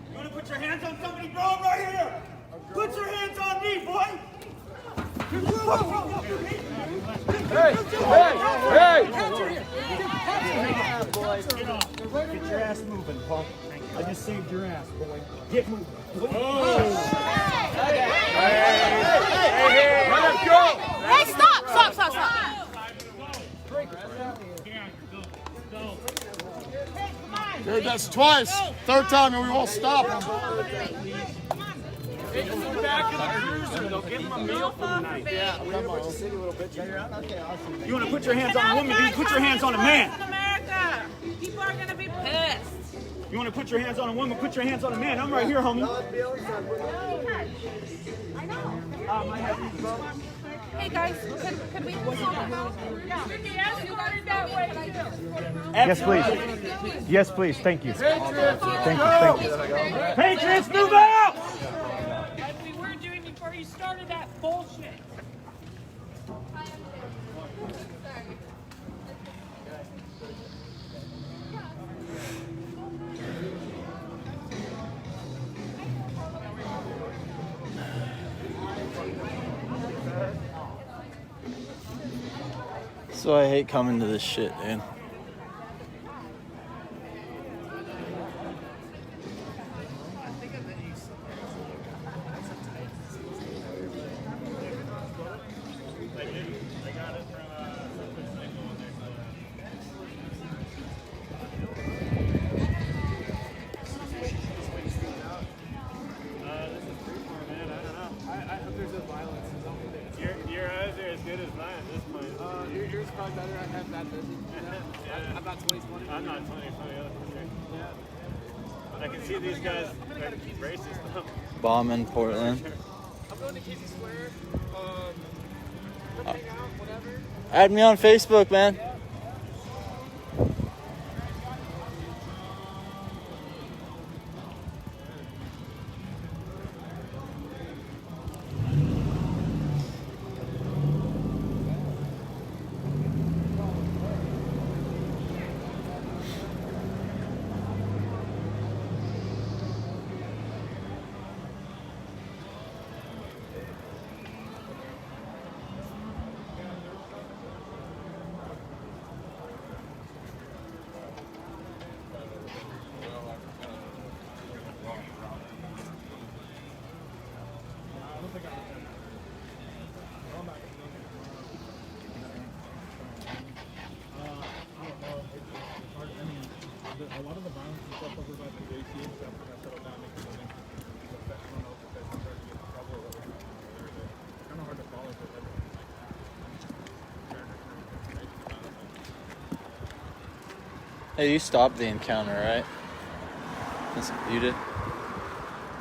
You want to put your hands on somebody, bro? I'm right here. Put your hands on me, boy. Hey! Get your ass moving, punk. I just saved your ass, boy. Get moving. Let him go! Hey, stop! Dude, that's twice. Third time and we won't stop him. Take him back in the cruiser. They'll give him a meal for the night. You want to put your hands on a woman, dude? Put your hands on a man. America, people are gonna be pissed. You want to put your hands on a woman? Put your hands on a man. I'm right here, homie. I know. Hey guys, could we move on? Yes, you got it that way too. Yes, please. Yes, please. Thank you. Thank you. Patriots, move out! As we were doing before you started that bullshit. so I hate coming to this shit, dude. But I can see these guys are racist though. Bomb in Portland. I'm going to Easy Square. Come hang out, whatever. Add me on Facebook, man. A lot of the violence and stuff over like the JC and stuff got settled down because I think I don't know if it's starting to get in trouble or what. It's kind of hard to follow because everyone's Hey, you stopped the encounter, right? You did?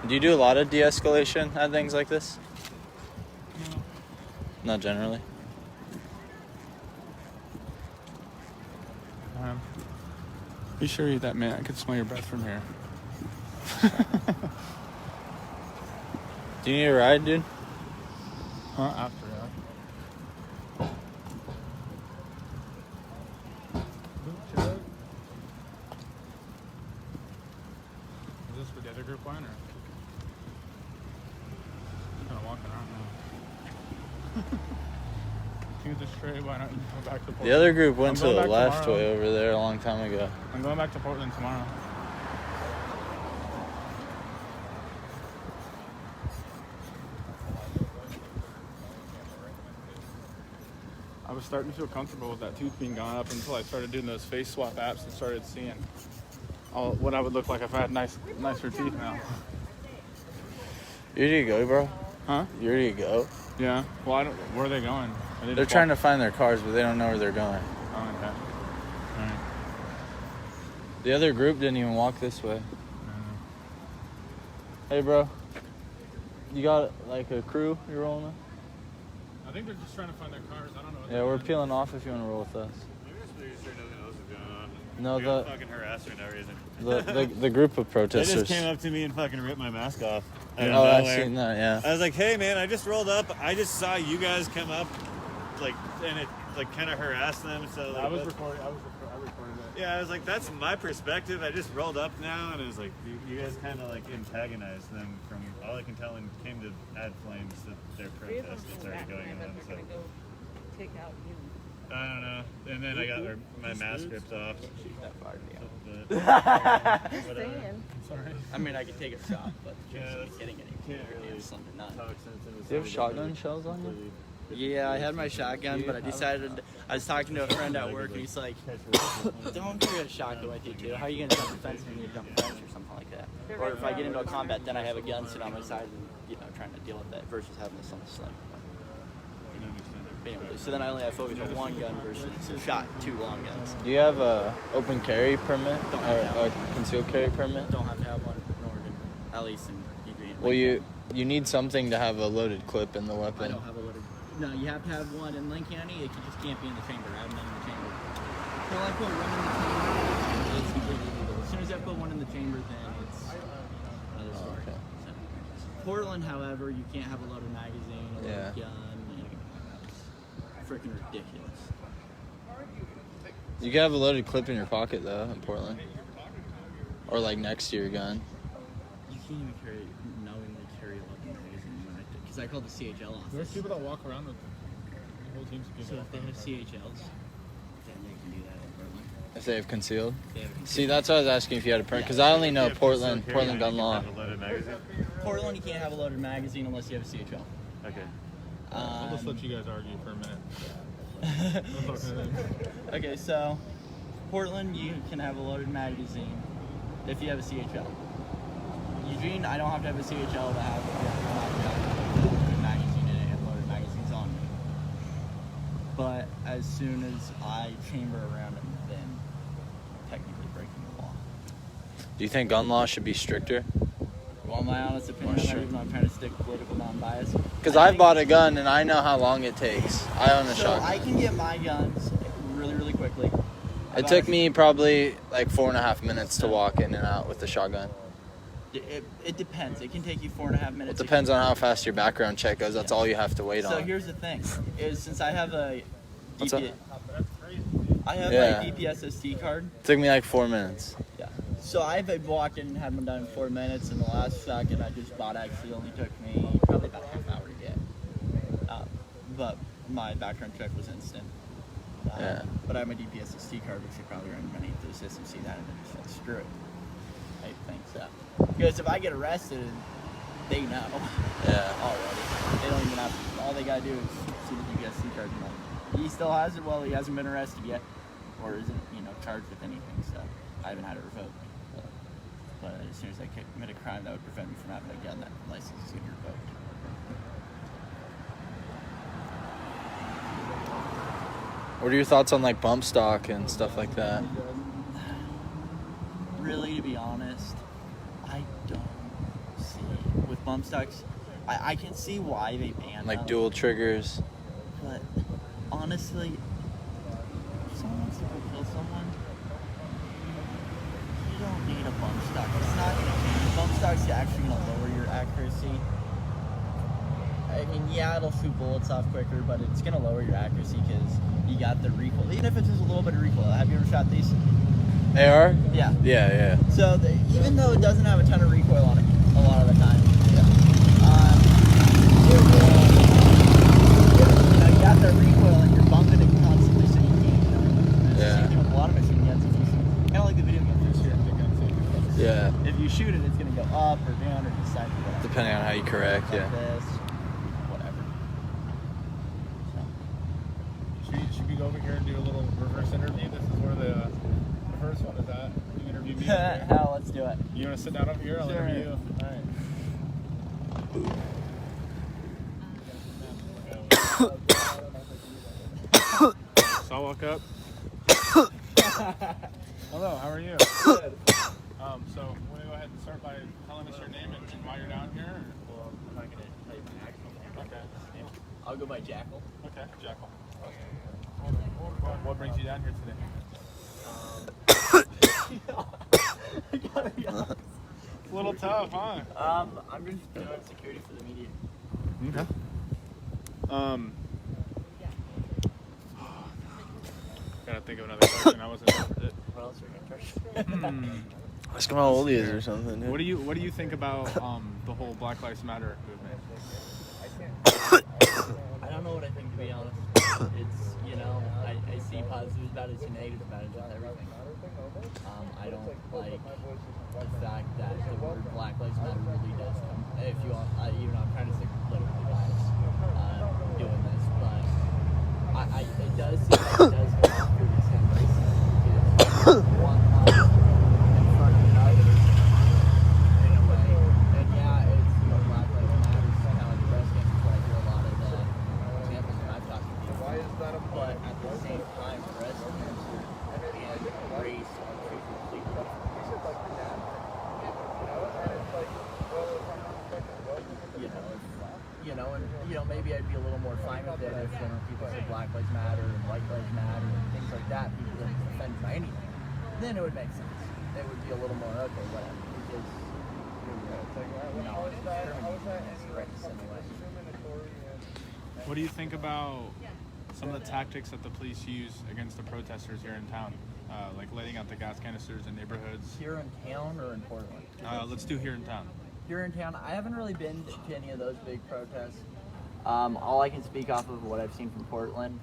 Do you do a lot of de-escalation at things like this? No. Not generally? You sure you're that man? I could smell your breath from here. Do you need a ride, dude? After that. Is this for the other group one or? Kind of walking around now. You just straight. Why not go back to Portland? The other group went I'm to the going back left tomorrow. way over there a long time ago. I'm going back to Portland tomorrow. I was starting to feel comfortable with that tooth being gone up until I started doing those face swap apps and started seeing what I would look like if I had nicer teeth now. You ready to go, bro? Huh? You ready to go? Yeah. Well, I don't. Where are they going? They're trying to find their cars, but they don't know where they're going. Oh, okay. All right. The other group didn't even walk this way. Hey, bro. You got like a crew you're rolling with? I think they're just trying to find their cars. I don't know. Yeah, we're peeling off if you want to roll with us. Maybe just pretty sure nothing else is going on. No, We got fucking harassed for no reason. the group of They protesters. just came up to me and fucking ripped my mask off. Oh, Out of I've nowhere. seen that, yeah. I was like, hey man, I just rolled up. I just saw you guys come up, like, and it like kind of harassed them. So like, I was recording. I recorded it. yeah, I was like, that's my perspective. I just rolled up now, and it was like, you guys kind of like antagonized them from all I can tell, and came to add flames to their protest that's already going on. So Take out you. I don't know. And then I got my mask ripped off. That fired me up. Just saying. Sorry. I mean, I could take a shot, but Yeah, just getting it. can't really Something not. talk sense into Do you have shotgun shells on you? Yeah, I had my shotgun, but I decided, I was talking to a friend at work, and he's like, don't carry a shotgun with you, too. How are you going to jump the fence when you jump the fence or something like that? Or if I get into a combat, then I have a gun sitting on my side and, trying to deal with that versus having this on the sling. Anyway, so then I only have focus on one gun versus shot 2 long guns. Do you have a open carry permit Don't or have to have a concealed carry permit? Don't have to have one in Oregon, at least in Eugene. Well, you need something to have a loaded clip in the weapon. I don't have a loaded. No, you have to have one in Lake County. It just can't be in the chamber. I have none in the chamber. Well, I put one in the chamber. It's completely legal. As soon as I put one in the chamber, then it's another story. Okay. So, Portland, however, you can't have a loaded magazine, a loaded gun. It's freaking ridiculous. You can have a loaded clip in your pocket though in Portland, or like next to your gun. You can't even knowingly carry a loaded magazine because I called the CHL office. There's people that walk around with whole teams of people. So if they have CHLs, then they can do that in Portland. If they have concealed. They have concealed. See, that's why I was asking if you had a permit, because I only know Portland gun law. Portland, you can't have a loaded magazine unless you have a CHL. Okay. I'll just let you guys argue for a minute. Okay, so Portland, you can have a loaded magazine if you have a CHL. Eugene, I don't have to have a CHL to have a loaded magazine in it and loaded magazines on me. But as soon as I chamber around them, then technically breaking Do you think gun laws should be stricter? Well, my honest opinion, even though I'm trying to stick political non-bias. Because I bought a gun and I know how long it takes. I own a shotgun. I can get my guns really, really quickly. It took me probably like 4.5 minutes to walk in and out with the shotgun. It depends. It can take you 4.5 minutes. It depends on how fast your background check goes. That's all you have to wait on. So here's the thing: is since I have a What's up? a DPSSD card. It took me like 4 minutes. Yeah. So I've walked in and had one done in 4 minutes, and the last second I just bought actually only took me probably about half an hour to get. But my background check was instant. Yeah. But I have my DPSSD card, which should probably run underneath the system, see that, and then just like, screw it. I think so. Because if I get arrested, they know. Yeah. Already. They don't even have to, all they gotta do is see the DPSSD card. And he still has it. Well, he hasn't been arrested yet, or isn't, charged with anything. So I haven't had it revoked. But as soon as I commit a crime that would prevent me from having a gun, that license is gonna be revoked. What are your thoughts on like bump stock and stuff like that? Really, to be honest, I don't see with bump stocks. I can see why they ban Like them, dual triggers. but honestly, if someone wants to go kill someone, you don't need a bump stock. It's not gonna. Bump stock's actually gonna lower your accuracy. I mean, yeah, it'll shoot bullets off quicker, but it's gonna lower your accuracy because you got the recoil. Even if it's just a little bit of recoil. Have you ever shot these? AR? Yeah. Yeah. So even though it doesn't have a ton of recoil on it, a lot of the time, it will, you got that recoil and you're bumping it constantly, so you can't. It's the same thing with a lot of machine guns. If you kind of like the video games, Yeah. if you shoot it, it's gonna go up or down or to the side or whatever. Depending on how you correct, Like yeah. this, whatever. Should we go over here and do a little reverse interview? This is where the first one is at. You interview me. Hell, let's do it. You want to sit down over here? I'll Sure. interview you. All right. So I'll walk up. Hello, how are you? Good. So we'll go ahead and start by telling us your name and why you're down here. Well, I'm not gonna tell you my actual name. Okay. I'll go by Jackal. Okay, Jackal. What brings you down here today? It's a little tough, huh? I'm just doing security for the media. Okay. Gotta think of another question. I wasn't. What else are we gonna charge? Ask him how old he is or something. What do you think about the whole Black Lives Matter movement? I don't know what I think, to be honest. It's, I see positives about it, I see negatives about it, just everything. I don't like the fact that the word Black Lives Matter really does come, if you want, even though I'm trying to stick politically biased doing this, but it does seem like it does come off through the same racism, because one cause in front of another, in a way. And yeah, it's, Black Lives Matter is kind of like breast cancer, is what I hear a lot of the examples when I've talked to people. But at the same time, breast cancer and race are two completely different and maybe I'd be a little more fine with it if people said Black Lives Matter and White Lives Matter and things like that. People didn't offend by anything. Then it would make sense. It would be a little more okay, whatever. Because it's race anyway. What do you think about some of the tactics that the police use against the protesters here in town? Like letting out the gas canisters in neighborhoods? Here in town or in Portland? Let's do here in town. Here in town, I haven't really been to any of those big protests. All I can speak off of what I've seen from Portland.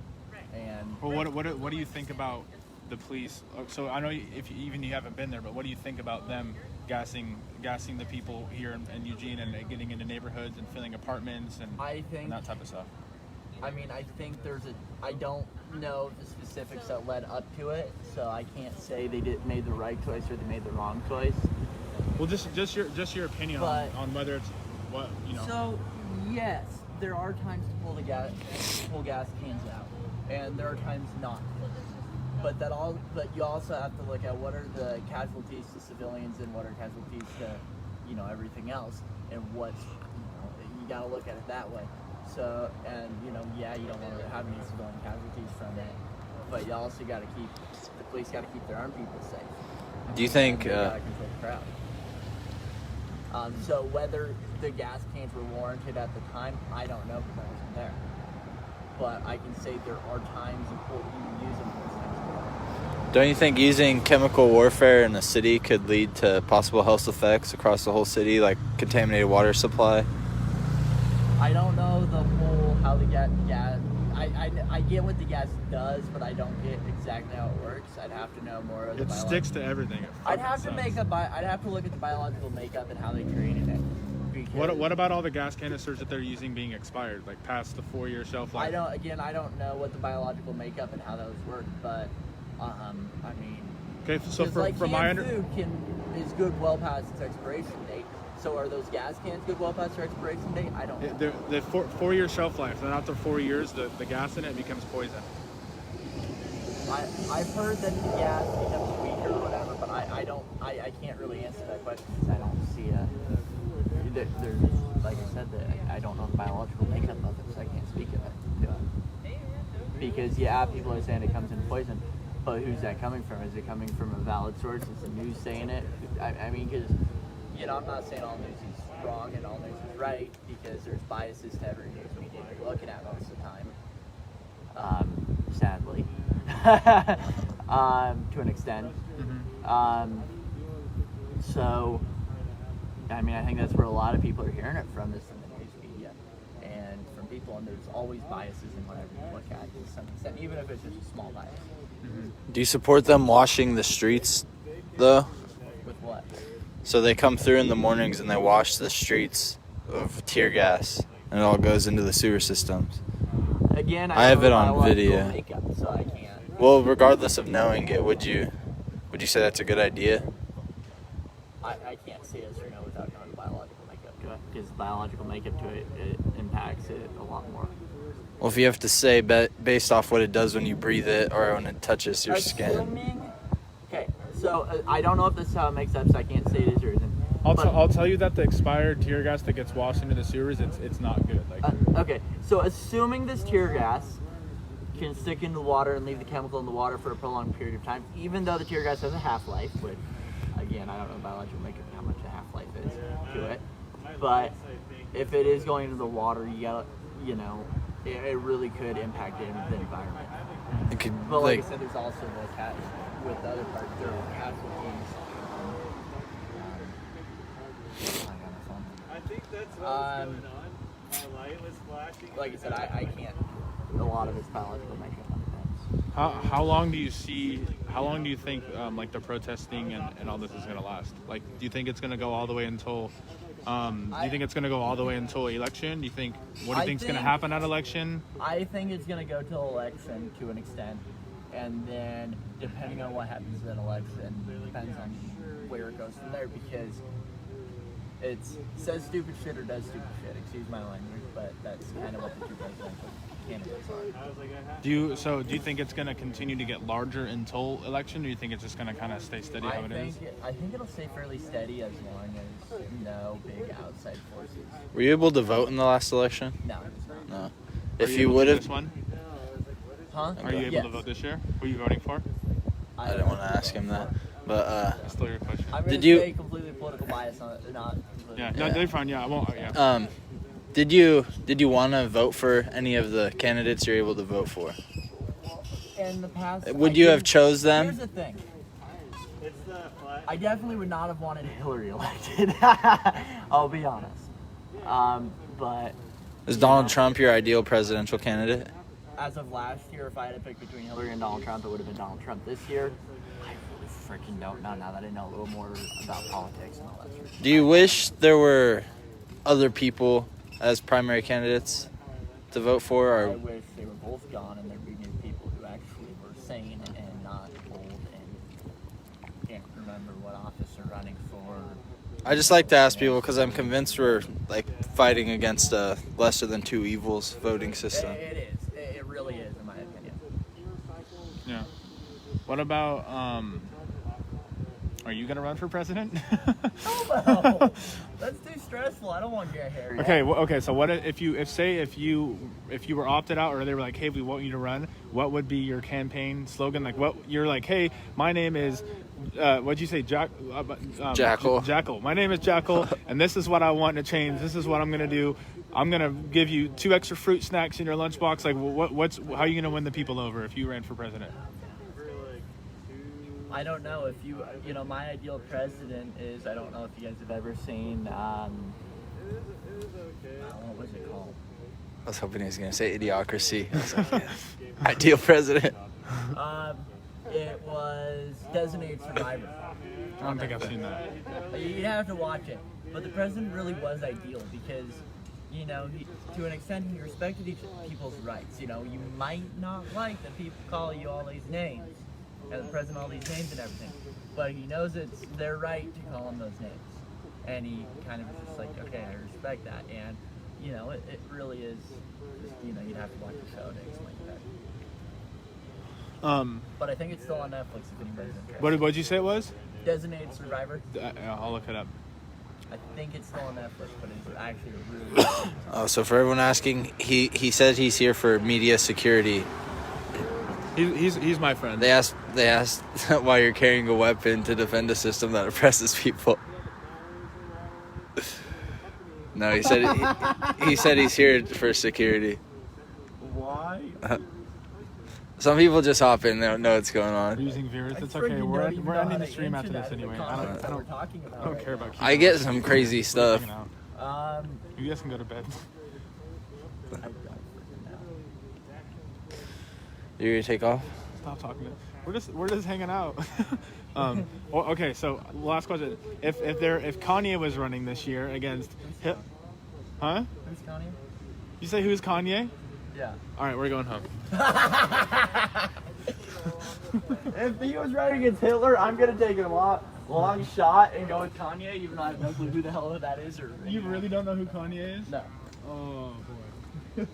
And well, what do you think about the police? So I know even you haven't been there, but what do you think about them gassing the people here in Eugene and getting into neighborhoods and filling apartments and that type of stuff? I mean, I think I don't know the specifics that led up to it, so I can't say they made the right choice or they made the wrong choice. Well, just your opinion on whether it's what. So yes, there are times to pull gas cans out, and there are times not. But you also have to look at what are the casualties to civilians and what are casualties to, everything else, and what's, you got to look at it that way. So, and you don't want to have any civilian casualties from it, but you also got to the police got to keep their own people safe. Do you think? They got to control the crowd. So whether the gas cans were warranted at the time, I don't know because I wasn't there. But I can say there are times you use them. Don't you think using chemical warfare in the city could lead to possible health effects across the whole city, like contaminated water supply? I don't know how the gas. I get what the gas does, but I don't get exactly how it works. I'd have to know more of the biological. It sticks to everything. I'd have to look at the biological makeup and how they created it. What about all the gas canisters that they're using being expired, like past the 4-year shelf life? I don't know what the biological makeup and how those work, but okay. So from my food is good well past its expiration date. So are those gas cans good well past their expiration date? I don't know. The 4-year shelf life. Then after 4 years, the gas in it becomes poison. I've heard that the gas becomes weaker or whatever, but I can't really answer that question because I don't see there's, like I said, I don't know the biological makeup of it, so I can't speak of it. Because people are saying it comes in poison, but who's that coming from? Is it coming from a valid source? Is the news saying it? Because I'm not saying all news is wrong and all news is right, because there's biases to every news media you're looking at most of the time. Sadly, to an extent. So, I think that's where a lot of people are hearing it from, is from the news media and from people, and there's always biases in whatever you look at to some extent, even if it's just a small bias. Do you support them washing the streets, though? With what? So they come through in the mornings and they wash the streets of tear gas, and it all goes into the sewer systems. Again, I have it on video. Makeup, so I can't. Well, regardless of knowing it, would you say that's a good idea? I can't say yes or no without knowing the biological makeup to it, because the biological makeup to it impacts it a lot more. Well, if you have to say based off what it does when you breathe it or when it touches your skin. Okay, so I don't know if this is how it makes up, so I can't say it is or isn't. I'll tell you that the expired tear gas that gets washed into the sewers, it's not good. Okay, so assuming this tear gas can stick into the water and leave the chemical in the water for a prolonged period of time, even though the tear gas has a half-life, which, again, I don't know biological makeup how much a half-life is to it, but if it is going into the water, it really could impact the environment. It could, but like I said, there's also with the other parts, there are casualties. I think that's what's going on. My light was flashing. Like I said, I can't. A lot of it's biological makeup on things. How long do you think the protesting and all this is going to last? Like, do you think it's going to go all the way until? Do you think it's going to go all the way until election? What do you think is going to happen at election? I think it's going to go till election to an extent, and then depending on what happens at election, depends on where it goes from there, because it says stupid shit or does stupid shit. Excuse my language, but that's kind of what the two presidential candidates are. Do you think it's going to continue to get larger until election, or do you think it's just going to kind of stay steady how it is? I think it'll stay fairly steady as long as no big outside forces. Were you able to vote in the last election? No. No. If you would have. This one? Huh? Are you able to vote this year? Who are you voting for? I didn't want to ask him that, but that's still your question. I'm going to say completely political bias on it, not. Yeah, no, they're fine. Yeah, I won't. Yeah. Did you want to vote for any of the candidates you're able to vote for? In the past, would you have chose them? Here's the thing. I definitely would not have wanted Hillary elected. I'll be honest. But is Donald Trump your ideal presidential candidate? As of last year, if I had to pick between Hillary and Donald Trump, it would have been Donald Trump. This year, I really freaking don't know now that I know a little more about politics and all that sort of stuff. Do you wish there were other people as primary candidates to vote for? Or? I wish they were both gone and there'd be new people who actually were sane and not old and can't remember what office they're running for. I just like to ask people because I'm convinced we're fighting against a lesser than two evils voting system. It is. It really is, in my opinion. Yeah. What about are you gonna run for president? No, that's too stressful. I don't want gray hair. Okay, okay. So what if you were opted out, or they were like, hey, we want you to run? What would be your campaign slogan? Like, what you're like, hey, my name is, what'd you say, Jackal. Jackal. My name is Jackal, and this is what I want to change. This is what I'm gonna do. I'm gonna give you 2 extra fruit snacks in your lunchbox. Like, how are you gonna win the people over if you ran for president? I don't know if you know, my ideal president is, I don't know if you guys have ever seen, what was it called? I was hoping he was going to say Idiocracy. I was like, yeah. Ideal president. It was Designated Survivor. I don't think I've seen that. You'd have to watch it. But the president really was ideal because, you know, to an extent he respected people's rights. You know, you might not like that people call you all these names, and the president all these names and everything, but he knows it's their right to call him those names. And he kind of is just like, okay, I respect that. And, you know, it really is, just, you know, you'd have to watch the show to explain that. But I think it's still on Netflix if anybody's interested. What did you say it was? Designated Survivor. I'll look it up. I think it's still on Netflix, but it's actually a really good Oh, so for everyone asking, he said he's here for media security. He's my friend. They asked why you're carrying a weapon to defend a system that oppresses people. No, he said he's here for security. Why? Some people just hop in, they don't know what's going on. Using viewers, it's okay. We're ending the stream after this anyway. I don't care about. I get some crazy stuff. You guys can go to bed. You're gonna take off? Stop talking. We're just hanging out. Okay, so last question: If Kanye was running this year against, Who's Kanye? You say who's Kanye? Yeah. All right, we're going home. If he was running against Hitler, I'm gonna take a long shot and go with Kanye, even though I have no clue who the hell that is. Or you really don't know who Kanye is? No. Oh boy. He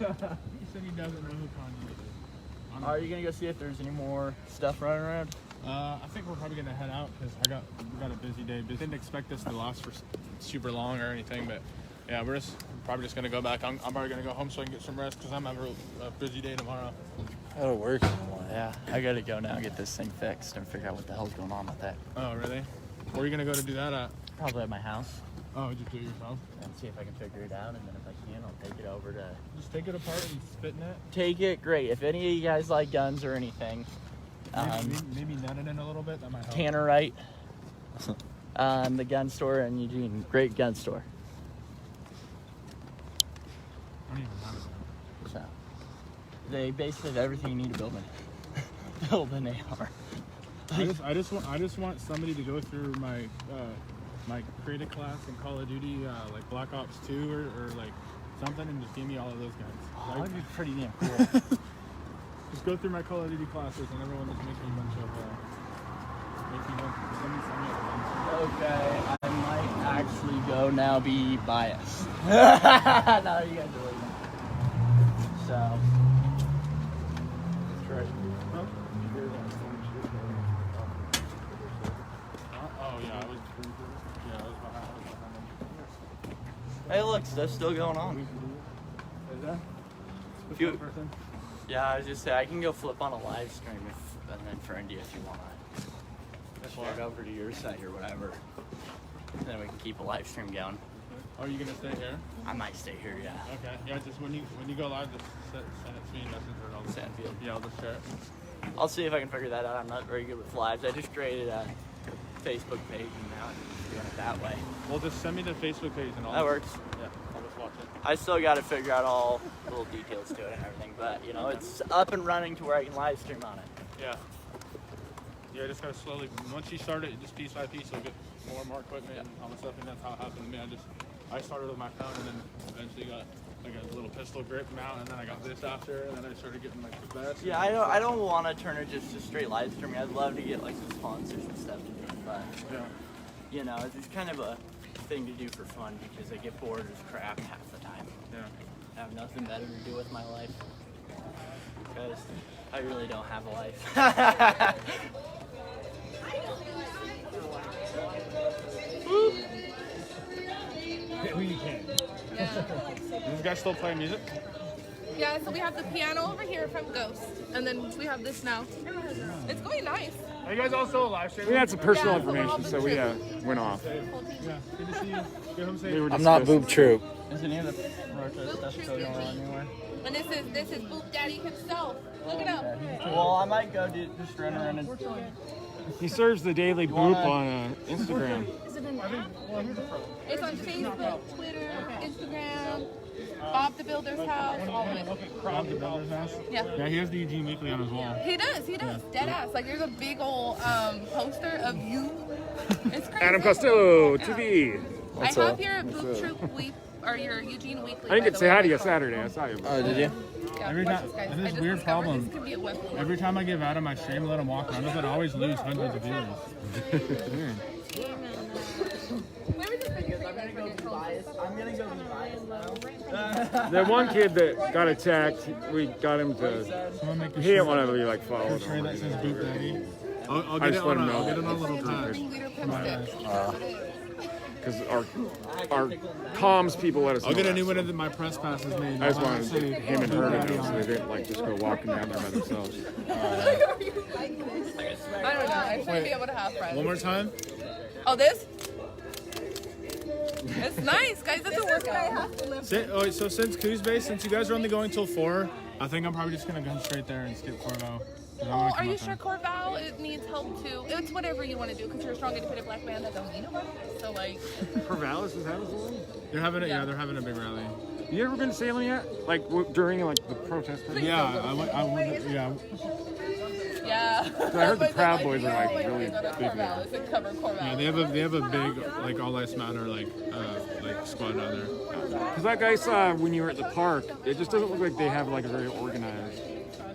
said he doesn't know who Kanye is. Are you gonna go see if there's any more stuff running around? I think we're probably gonna head out because we got a busy day. Didn't expect this to last for super long or anything, but yeah, we're probably just gonna go back. I'm probably gonna go home so I can get some rest because I'm having a busy day tomorrow. That'll work. Yeah, I gotta go now and get this thing fixed and figure out what the hell's going on with that. Oh really? Where are you gonna go to do that at? Probably at my house. Oh, just do it yourself? And see if I can figure it out, and then if I can, I'll take it over to... Just take it apart and spit in it? Take it, great. If any of you guys like guns or anything... maybe nut it in a little bit, that might help. Tannerite. The gun store in Eugene. Great gun store. I don't even have it. So, they basically have everything you need to build an AR. I just want somebody to go through my creative class in Call of Duty, like Black Ops 2 or like something, and just give me all of those guns. Oh, that'd be pretty damn cool. Just go through my Call of Duty classes, and everyone just make me a bunch of Okay, I might actually go now be biased. Now you guys are looking. So. That's right. Huh? Oh yeah, I was behind them. Hey, look, stuff's still going on. Is that? If you, yeah, I was just saying, I can go flip on a live stream and then friend you if you want to. Just log over to your site or whatever. Then we can keep a live stream going. Are you gonna stay here? I might stay here, yeah. Okay. Yeah, just when you go live, just send it to me, message or I'll Sandfield. Yeah, I'll just share it. I'll see if I can figure that out. I'm not very good with lives. I just created a Facebook page and now I'm doing it that way. Well, just send me the Facebook page and all. That works. Yeah, I'll just watch it. I still got to figure out all the little details to it and everything, but you know, it's up and running to where I can live stream on it. Yeah. Yeah, I just gotta slowly, once you start it, just piece by piece, you'll get more and more equipment and all the stuff, and that's how it happened to me. I started with my phone and then eventually got like a little pistol grip mount, and then I got this after, and then I started getting like the vest. Yeah, I don't want to turn it just to straight live streaming. I'd love to get like some sponsors and stuff to do it, but you know, it's just kind of a thing to do for fun because I get bored as crap half the time. Yeah. I have nothing better to do with my life. Because I really don't have a life. Who you can. Yeah. Does this guy still play music? Yeah, so we have the piano over here from Ghost, and then we have this now. It's going nice. Are you guys also live streaming? We had some personal Yeah, so we're all information, so we went off. Yeah, good to see you. Get home safe. We were I'm not discussing- Boob Troop. Is any of the protest stuff going on anywhere? And this is Boop Daddy himself. Look it up. Well, I might go just run around and. He serves the Daily Boop on Instagram. Is it an app? It's on Facebook, Twitter, Instagram, Bob the Builder's house, all of it. Bob the Builder's house? Yeah. Yeah, he has the Eugene Weekly on his wall. He does, dead ass. Like there's a big old poster of you. It's crazy. AdamnCostelloTV. I have your Boop Troop week or your Eugene Weekly. I didn't get to say hi to you by the way. Saturday. I saw you. Oh, did you? Yeah, Every watch time, this, guys. this I is just weird discovered problem. This could be a weapon. Every time I give Adam my stream and let him walk around with it, I always lose hundreds of viewers. Weird. I'm gonna go be biased now. That one kid that got attacked, we got him to. He didn't want to be like followed. Sure that says Boop Daddy. I'll I get it just let on him a, know. I'll get it on a little pad. Because our comms people let us know. I'll get a that, new one so. of my press passes made. I just wanted him and her to know so they didn't like just go walking down there by themselves. I don't know. I shouldn't be able to have friends. One more time. Oh, this? It's nice, guys. It's a workout. So since Tuesday, since you guys are only going till 4, I think I'm probably just gonna go straight there and skip Corvo. Oh, are you sure Corval it needs help too? It's whatever you want to do because you're a strong, independent black man that don't need nobody. So like. Corvallis is having one? They're having it. Yeah, they're having a big rally. You ever been to Salem yet? Like during like the protest? Yeah, I went. Yeah. Yeah. I heard the Proud Boys are like really big now. Corvallis and cover Corvallis. Yeah, they have a big like All Lives Matter like squad down there. Because like I saw when you were at the park, it just doesn't look like they have like a very organized.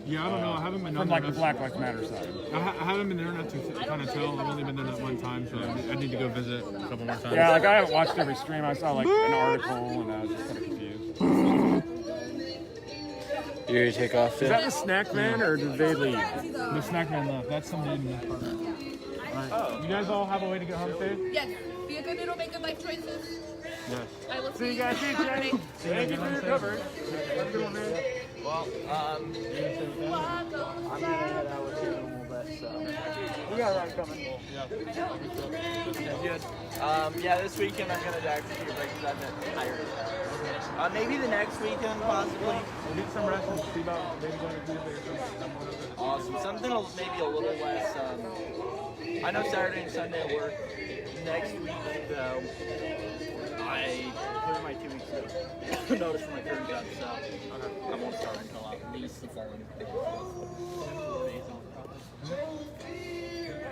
Yeah, I don't know. I haven't been from down like there the Black Lives Matter side. I haven't been there enough to kind of tell. I've only been there that one time, so I need to go visit a couple more times. Yeah, like I haven't watched every stream. I saw like an article and I was just kind of confused. You ready to take off? Is that the snack man or did they leave? The snack man left. That's somebody in the car. Alright. You guys all have a way to get home safe? Yes. Be a good little, make good life choices. Yes. I will See you guys soon, Jenny. Thank you for your coverage. Well, I'm gonna head out with you in a little bit, so. We got a ride coming. Good. Yeah, this weekend I'm gonna actually take a break because I've been tired. Maybe the next weekend, possibly. We'll get some rest and see about maybe going to Tuesday or something. Awesome. Something maybe a little less. I know Saturday and Sunday at work. Next week, though, I put in my 2 weeks notice for my current job, so I won't start until at least the following days on.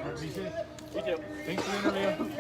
Alright, be safe. You too. Thanks for the interview.